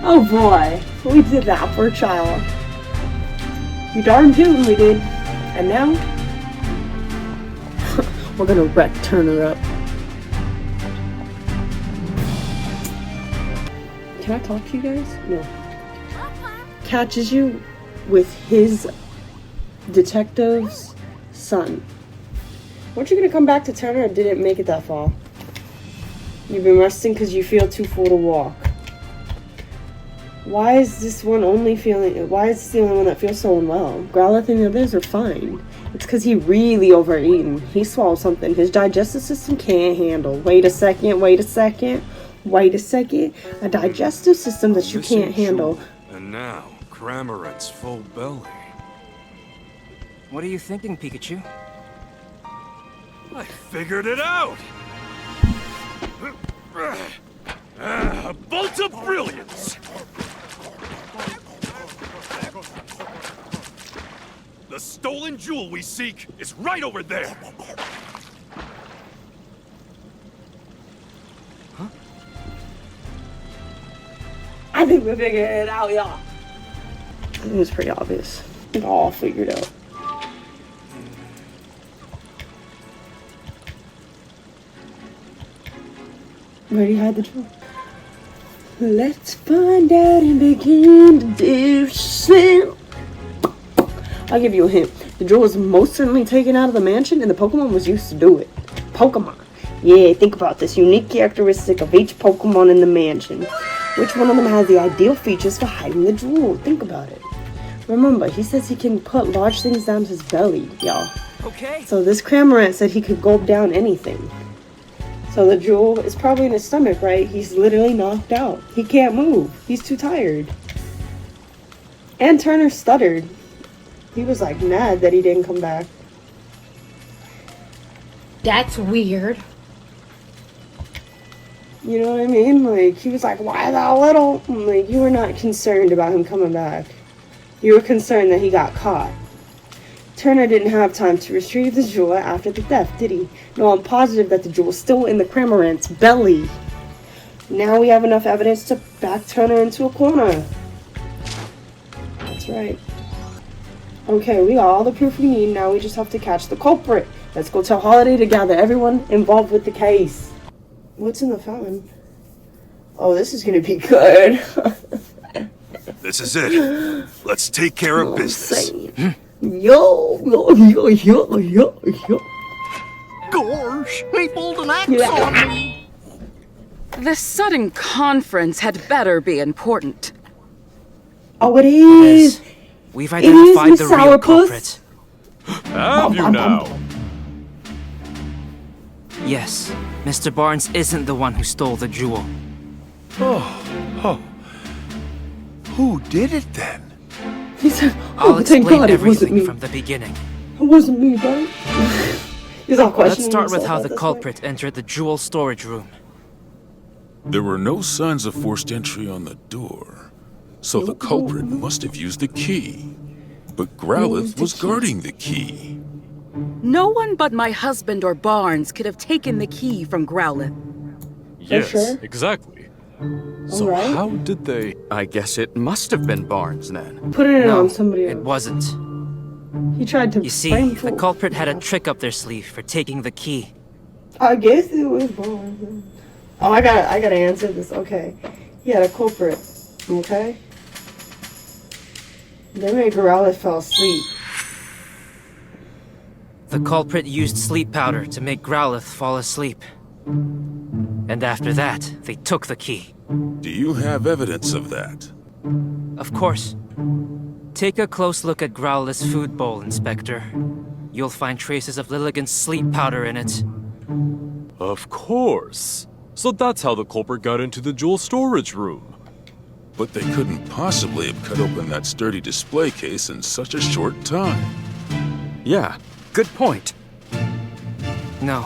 Oh boy. We did that for a child. You darn tootin' we did. And now we're gonna wreck Turner up. Can I talk to you guys? No. Catches you with his detective's son. Weren't you gonna come back to Turner, or did it make it that far? You've been resting because you feel too full to walk. Why is this the only one that feels so unwell? Growlithe and the others are fine. It's because he really overeaten. He swallowed something his digestive system can't handle. Wait a second. A digestive system that you can't handle. And now, Cramorant's full belly. What are you thinking, Pikachu? I figured it out! A bolt of brilliance! The stolen jewel we seek is right over there! Huh? I think we figured it out, y'all. It was pretty obvious. It's all figured out. Where do you hide the jewel? Let's find out and begin to do so. I'll give you a hint. The jewel was most certainly taken out of the mansion, and the Pokemon was used to do it. Pokemon. Yeah, think about this unique characteristic of each Pokemon in the mansion. Which one of them has the ideal features for hiding the jewel? Think about it. Remember, he says he can put large things down his belly, y'all. Okay. So this Cramorant said he could gulp down anything. So the jewel is probably in his stomach, right? He's literally knocked out. He can't move. He's too tired. And Turner stuttered. He was like mad that he didn't come back. That's weird. You know what I mean? Like, he was like, why that little? Like, you were not concerned about him coming back. You were concerned that he got caught. Turner didn't have time to retrieve the jewel after the theft, did he? No, I'm positive that the jewel is still in the Cramorant's belly. Now we have enough evidence to back Turner into a corner. That's right. Okay, we got all the proof we need. Now we just have to catch the culprit. Let's go tell Holiday to gather everyone involved with the case. What's in the fountain? Oh, this is gonna be good. This is it. Let's take care of business. Yo. Gosh, he pulled an axe on me. This sudden conference had better be important. Oh, it is. We've identified the real culprit. Have you now? Yes, Mr. Barnes isn't the one who stole the jewel. Oh. Who did it then? He said, I'll thank explain God it wasn't everything me. from the beginning. It wasn't me, right? He's all questioning Let's start with himself how at the this culprit point. entered the jewel storage room. There were no signs of forced entry on the door, so the culprit must have used the key. But Growlithe was guarding the key. No one but my husband or Barnes could have taken the key from Growlithe. Yes, sure? exactly. So right. How did they... I guess it must have been Barnes then. Put it No, on somebody else. it wasn't. He tried to You see, frame the fool. culprit had a trick up their sleeve for taking the key. I guess it was Barnes. Oh, I gotta answer this. Okay. He had a culprit. Okay. They made Growlithe fall asleep. The culprit used sleep powder to make Growlithe fall asleep. And after that, they took the key. Do you have evidence of that? Of course. Take a close look at Growlithe's food bowl, Inspector. You'll find traces of Lilligant's sleep powder in it. Of course. So that's how the culprit got into the jewel storage room. But they couldn't possibly have cut open that sturdy display case in such a short time. Yeah, good point. No.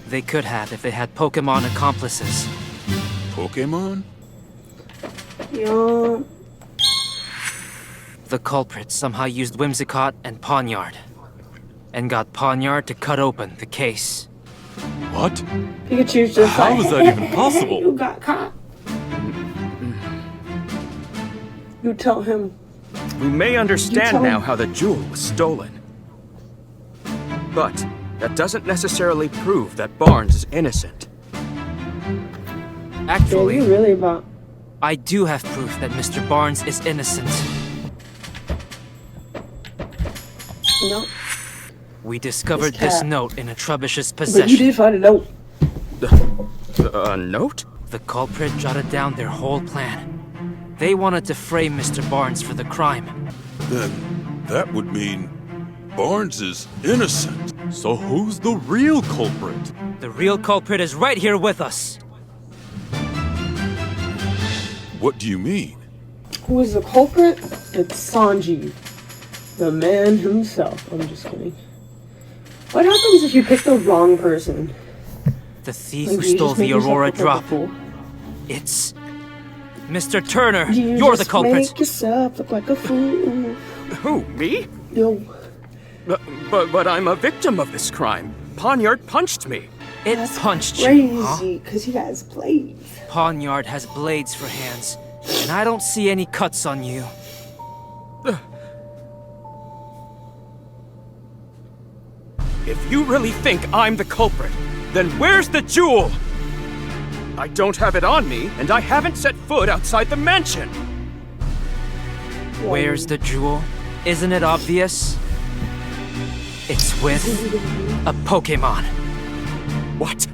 They could have if they had Pokemon accomplices. Pokemon? Yeah. The culprit somehow used Whimsicott and Pawniard. And got Pawniard to cut open the case. What? Pikachu's just How like, is that even possible? You got caught. You tell him. We may understand now how the jewel was stolen. But that doesn't necessarily prove that Barnes is innocent. Actually, Yeah, you really about. I do have proof that Mr. Barnes is innocent. No. We discovered This this cat. note in a Trubbish's But you possession. did find a note. A note? The culprit jotted down their whole plan. They wanted to frame Mr. Barnes for the crime. Then that would mean Barnes is innocent. So who's the real culprit? The real culprit is right here with us. What do you mean? Who is the culprit? It's Sanji. The man himself. I'm just kidding. What happens if you pick the wrong person? The thief Like, who do you stole just make the yourself Aurora look like a drop. fool? It's Mr. Turner. Do you You're the just culprit. Make yourself look like a fool. Who, me? Yo. But I'm a victim of this crime. Pawniard punched me. It punched you, huh? Crazy, because he has blades. Pawniard has blades for hands, and I don't see any cuts on you. If you really think I'm the culprit, then where's the jewel? I don't have it on me, and I haven't set foot outside the mansion. Where's the jewel? Isn't it obvious? It's with a Pokemon. What?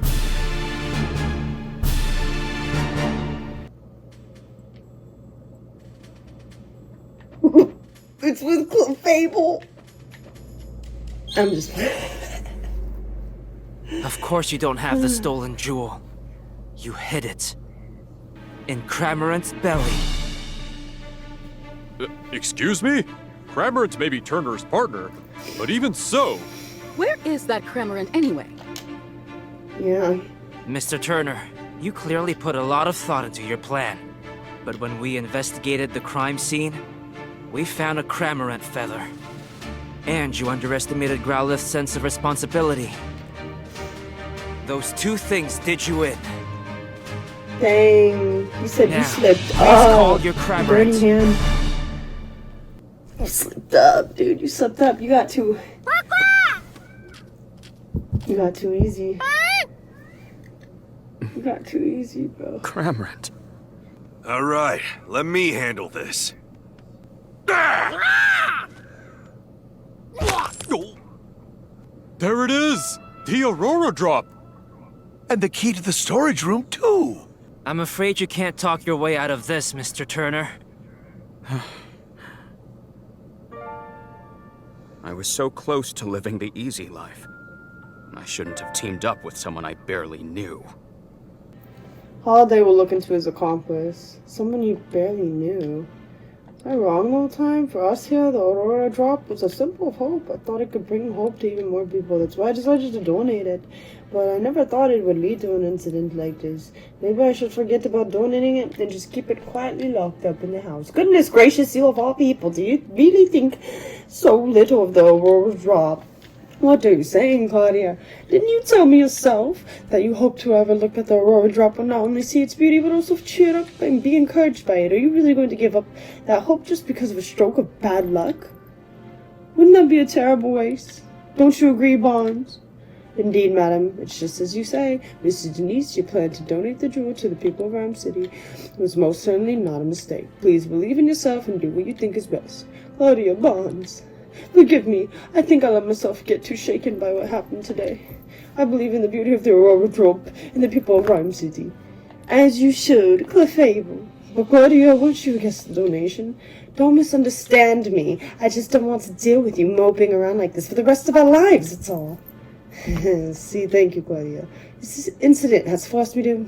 It's with Fable. I'm just. Of course you don't have the stolen jewel. You hid it. In Cramorant's belly. Excuse me? Cramorant may be Turner's partner, but even so... Where is that Cramorant anyway? Yeah. Mr. Turner, you clearly put a lot of thought into your plan. But when we investigated the crime scene, we found a Cramorant feather. And you underestimated Growlithe's sense of responsibility. Those two things did you in. Dang. You said Now, you slipped please up. call your Dirty Cramorant. hand. You slipped up, dude. You slipped up. You got too... You got too easy. You got too easy, bro. Cramorant. All right, let me handle this. There it is! The Aurora drop! And the key to the storage room, too. I'm afraid you can't talk your way out of this, Mr. Turner. I was so close to living the easy life. I shouldn't have teamed up with someone I barely knew. Holiday will look into his accomplice. Someone you barely knew. Am I wrong the whole time? For us here, the Aurora drop was a symbol of hope. I thought it could bring hope to even more people. That's why I decided to donate it. But I never thought it would lead to an incident like this. Maybe I should forget about donating it and just keep it quietly locked up in the house. Goodness gracious, you of all people, do you really think so little of the Aurora drop? What are you saying, Claudia? Didn't you tell me yourself that you hope to ever look at the Aurora drop and not only see its beauty, but also cheer up and be encouraged by it? Are you really going to give up that hope just because of a stroke of bad luck? Wouldn't that be a terrible waste? Don't you agree, Barnes? Indeed, madam. It's just as you say. Mrs. Denise, you plan to donate the jewel to the people of Ram City. It was most certainly not a mistake. Please believe in yourself and do what you think is best. Claudia Barnes. Forgive me. I think I let myself get too shaken by what happened today. I believe in the beauty of the Aurora Drop and the people of Rhyme City. As you should, Clefable. But Claudia, won't you accept the donation? Don't misunderstand me. I just don't want to deal with you moping around like this for the rest of our lives, that's all. See, thank you, Claudia. This incident has forced me to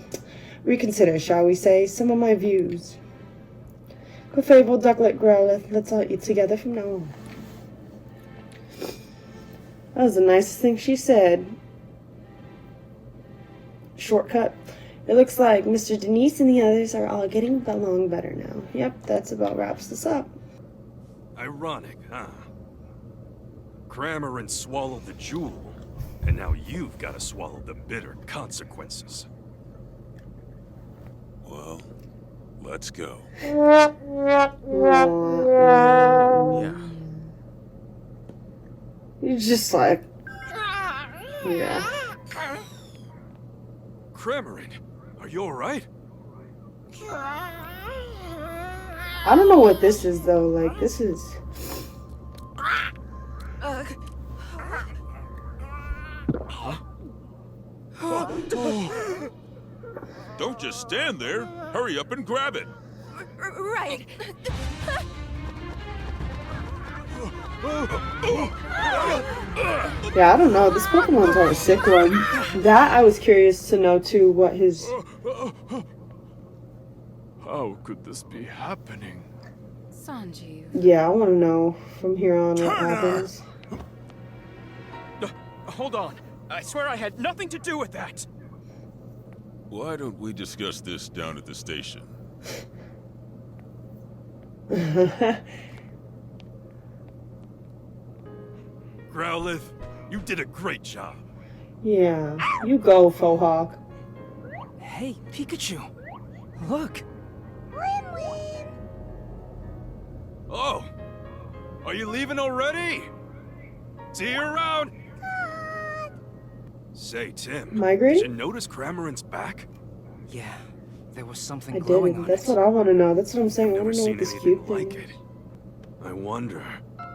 reconsider, shall we say, some of my views. Clefable, Ducklet, Growlith, let's all eat together from now on. That was the nicest thing she said. Shortcut. It looks like Mr. Denise and the others are all getting along better now. Yep, that's about wraps this up. Ironic, huh? Cramorant swallowed the jewel, and now you've got to swallow the bitter consequences. Well, let's go. Yeah. You're just like... Yeah. Cramorant, are you alright? I don't know what this is, though. Like, this is... Don't just stand there. Hurry up and grab it. Right. Yeah, I don't know. This Pokemon's are a sick one. That, I was curious to know, too, what his... How could this be happening? Sanjeev. Yeah, I want to know from here on what happens. Hold on. I swear I had nothing to do with that. Why don't we discuss this down at the station? Growlith, you did a great job. Yeah, you go, Fohawk. Hey, Pikachu. Look. Oh, are you leaving already? See you around. Say, Tim, Migrating? did you notice Cramorant's back? Yeah, there was something I glowing didn't. on That's it. what I want to know. That's what I'm saying. I Never want to know seen what this anything cute like thing. it. I wonder,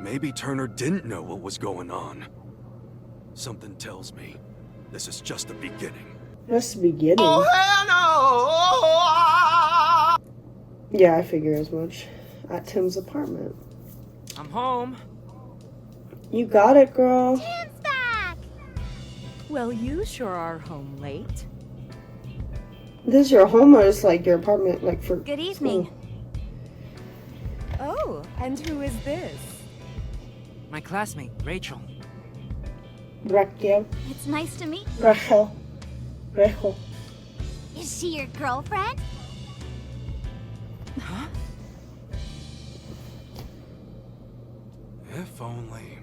maybe Turner didn't know what was going on. Something tells me this is just the beginning. Just the beginning. Oh, hell no! Yeah, I figure as much. At Tim's apartment. I'm home. You got it, girl. Tim's back! Well, you sure are home late. This is your home or is like your apartment, like for Good evening. school? Oh, and who is this? My classmate, Rachel. Reeeal. It's nice to meet you. Reeeal. Is she your girlfriend? Huh? If only.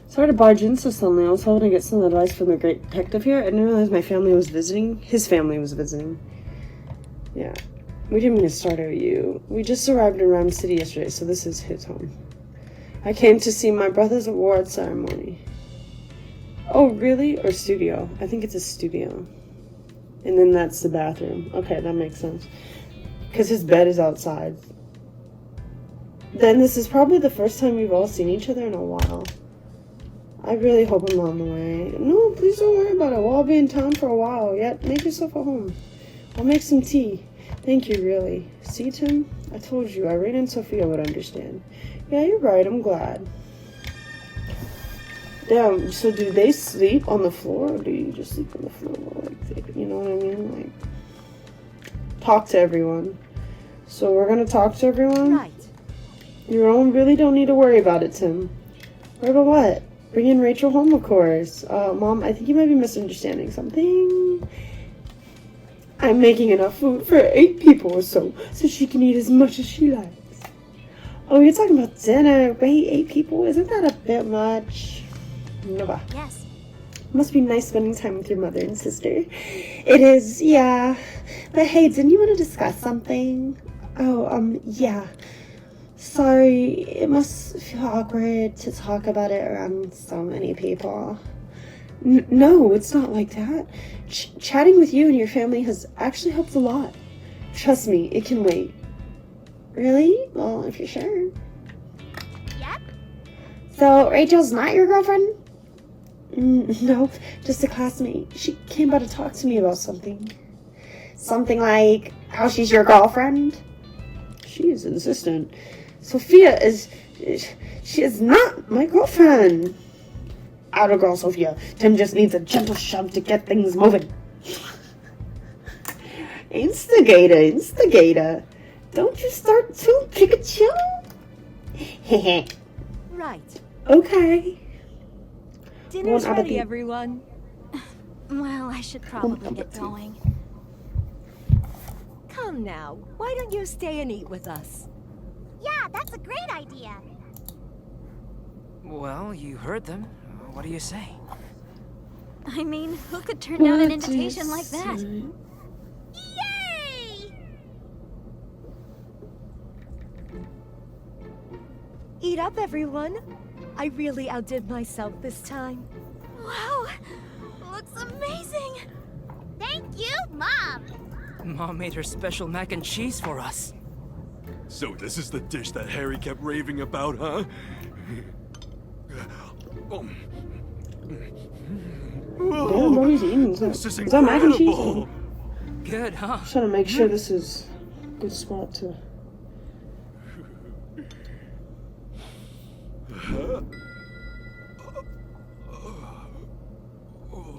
Sorry to barge in so suddenly. I was hoping to get some advice from the great detective here. I didn't realize my family was visiting. His family was visiting. Yeah. We didn't mean to start out you. We just arrived in Rhyme City yesterday, so this is his home. I came to see my brother's award ceremony. Oh, really? Or studio? I think it's a studio. And then that's the bathroom. Okay, that makes sense. Because his bed is outside. Then this is probably the first time we've all seen each other in a while. I really hope I'm on the way. No, please don't worry about it. We'll all be in town for a while. Yeah, make yourself at home. I'll make some tea. Thank you, really. See, Tim? I told you, Irene and Sophia would understand. Yeah, you're right. I'm glad. Damn, so do they sleep on the floor, or do you just sleep on the floor? Like, you know what I mean? Like, talk to everyone. So we're gonna talk to everyone? Right. You really don't need to worry about it, Tim. Worry about what? Bring in Rachel home, of course. Mom, I think you might be misunderstanding something. I'm making enough food for 8 people or so she can eat as much as she likes. Oh, you're talking about dinner. Wait, 8 people? Isn't that a bit much? No. Yes. Must be nice spending time with your mother and sister. It is, yeah. But hey, didn't you want to discuss something? Oh, yeah. Sorry, it must feel awkward to talk about it around so many people. No, it's not like that. Chatting with you and your family has actually helped a lot. Trust me, it can wait. Really? Well, if you're sure. Yep. So, Rachel's not your girlfriend? No, just a classmate. She came by to talk to me about something. Something like how she's your girlfriend? She is insistent. Sophia is... She is not my girlfriend. Outer girl, Sophia. Tim just needs a gentle shove to get things moving. Instigator. Don't you start too, Pikachu? Right. Okay. Dinner's ready, everyone. Well, I should probably get going. Come now. Why don't you stay and eat with us? Yeah, that's a great idea. Well, you heard them. What do you say? I mean, who could turn down an invitation like that? Yay! Eat up, everyone. I really outdid myself this time. Wow, looks amazing. Thank you, Mom. Mom made her special mac and cheese for us. So this is the dish that Harry kept raving about, huh? Damn, bro, he's eating. Is that mac and cheese? Good, huh? I'm trying to make sure this is a good spot to...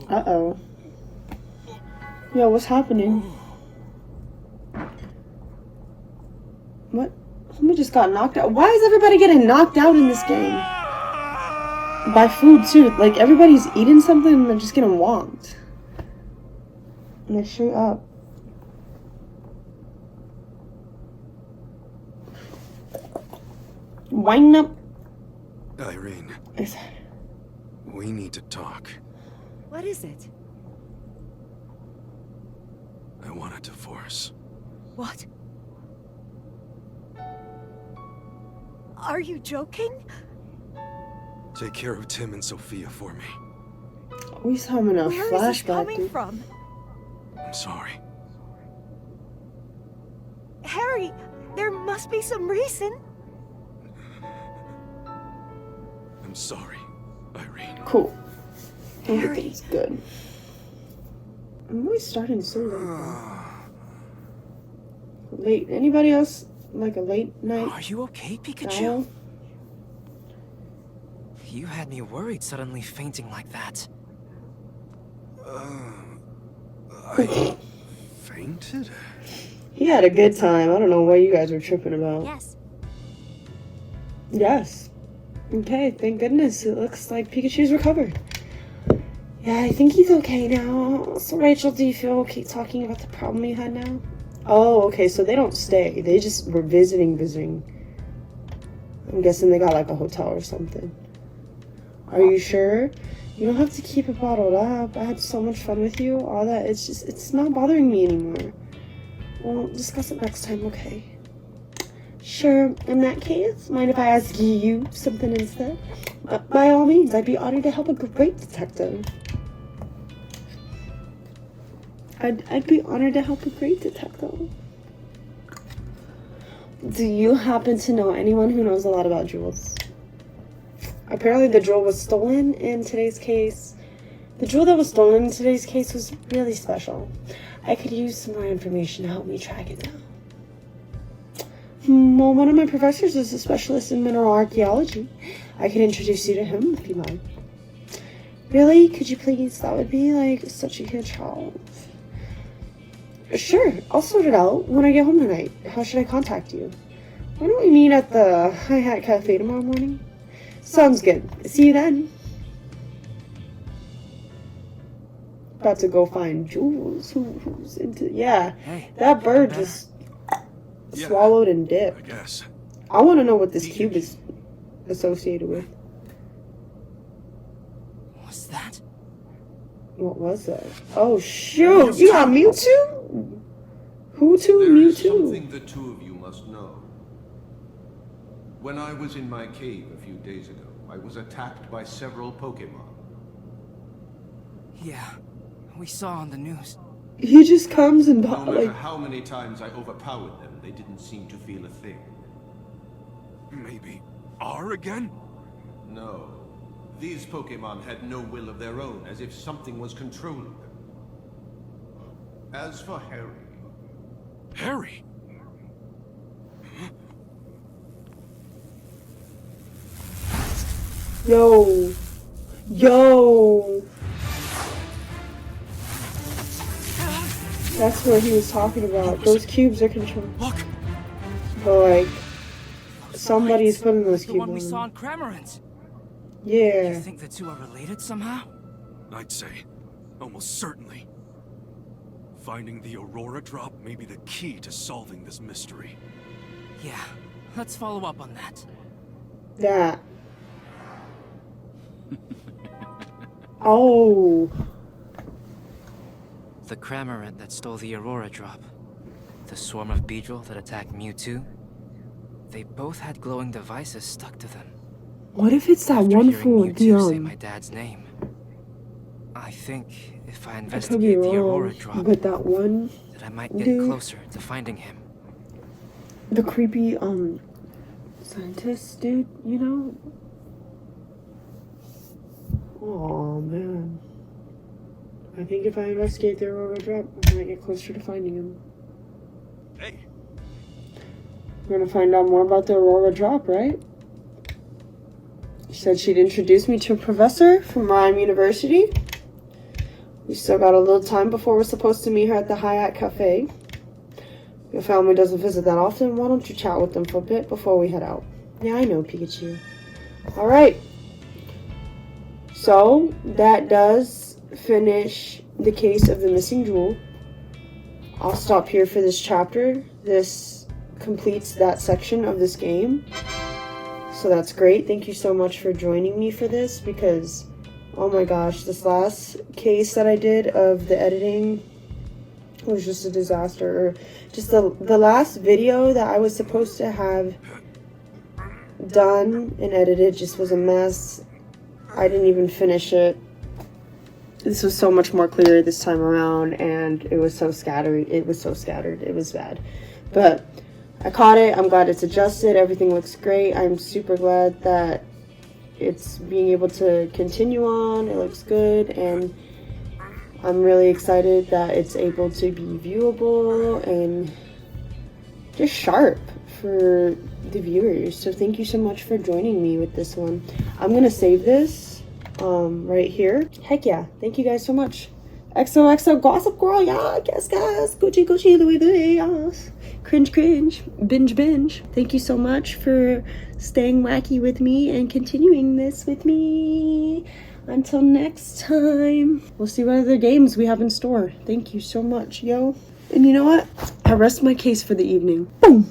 Uh-oh. Yo, what's happening? What? Somebody just got knocked out. Why is everybody getting knocked out in this game? By food, too. Like, everybody's eating something and they're just getting wonked. And they're straight up. Wind up. Irene. We need to talk. What is it? I want a divorce. What? Are you joking? Take care of Tim and Sophia for me. He's having a Where flashback, is this coming dude. from? I'm sorry. Harry, there must be some reason. I'm sorry, Irene. Cool. Everything's good. I'm always starting so late. Anybody else like a late night? Are you okay, Pikachu? No? You had me worried suddenly fainting like that. I fainted? He had a good time. I don't know what you guys were tripping about. Yes. Yes. Okay, thank goodness. It looks like Pikachu's recovered. Yeah, I think he's okay now. So, Rachel, do you feel okay talking about the problem you had now? Oh, okay, so they don't stay. They just were visiting. I'm guessing they got like a hotel or something. Are you sure? You don't have to keep it bottled up. I had so much fun with you. All that, it's not bothering me anymore. We'll discuss it next time, okay? Sure, in that case, mind if I ask you something instead? By all means, I'd be honored to help a great detective. I'd be honored to help a great detective. Do you happen to know anyone who knows a lot about jewels? Apparently the jewel was stolen in today's case. The jewel that was stolen in today's case was really special. I could use some more information to help me track it down. Well, one of my professors is a specialist in mineral archaeology. I could introduce you to him if you mind. Really? Could you please? That would be like such a huge help. Sure, I'll sort it out when I get home tonight. How should I contact you? Why don't we meet at the Hi-Hat Cafe tomorrow morning? Sounds good. See you then. About to go find Jules. Who's into... Yeah, hey, that bird just swallowed and dipped. I guess. I want to know what this cube is associated with. What's that? What was that? Oh, shoot! You got Mewtwo? Who to? Mewtwo? Something the two of you must know. When I was in my cave a few days ago, I was attacked by several Pokemon. Yeah, we saw on the news. He just comes and No matter like how many times I overpowered them, they didn't seem to feel a thing. Maybe R again? No. These Pokemon had no will of their own, as if something was controlling them. As for Harry... Harry? Yo. Yo. That's what he was talking about. Those cubes are controlled. Look. But like, somebody's putting those The cubes one we saw on. in Cramorant. Yeah. You think the two are related somehow? I'd say, almost certainly. Finding the Aurora Drop may be the key to solving this mystery. Yeah, let's follow up on that. That. Oh. The Cramorant that stole the Aurora Drop. The swarm of Beedrill that attacked Mewtwo. They both had glowing devices stuck to them. What if it's that After one hearing fool, Mewtwo say Dion? my dad's name, I think if I I could be investigate the Aurora wrong, Drop, but that one that I might get dude, closer to finding him. the creepy scientist dude, you know? Oh man. I think if I investigate the Aurora Drop, I might get closer to finding him. Hey. We're gonna find out more about the Aurora Drop, right? She said she'd introduce me to a professor from Rhyme University. We still got a little time before we're supposed to meet her at the Hyatt Cafe. Your family doesn't visit that often. Why don't you chat with them for a bit before we head out? Yeah, I know, Pikachu. Alright. So, that does finish the case of the missing jewel. I'll stop here for this chapter. This completes that section of this game. So that's great. Thank you so much for joining me for this, because oh my gosh, this last case that I did of the editing was just a disaster. Or just the last video that I was supposed to have done and edited just was a mess. I didn't even finish it. This was so much more clear this time around, and it was so scattered. It was bad. But I caught it. I'm glad it's adjusted. Everything looks great. I'm super glad that it's being able to continue on. It looks good, and I'm really excited that it's able to be viewable and just sharp for the viewers. So thank you so much for joining me with this one. I'm gonna save this right here. Heck yeah, thank you guys so much. XOXO Gossip Girl, yeah, guess guys, Gucci Gucci Louis Louis, yes. Cringe cringe, binge binge. Thank you so much for staying wacky with me and continuing this with me. Until next time, we'll see what other games we have in store. Thank you so much, yo. And you know what? I rest my case for the evening. Boom.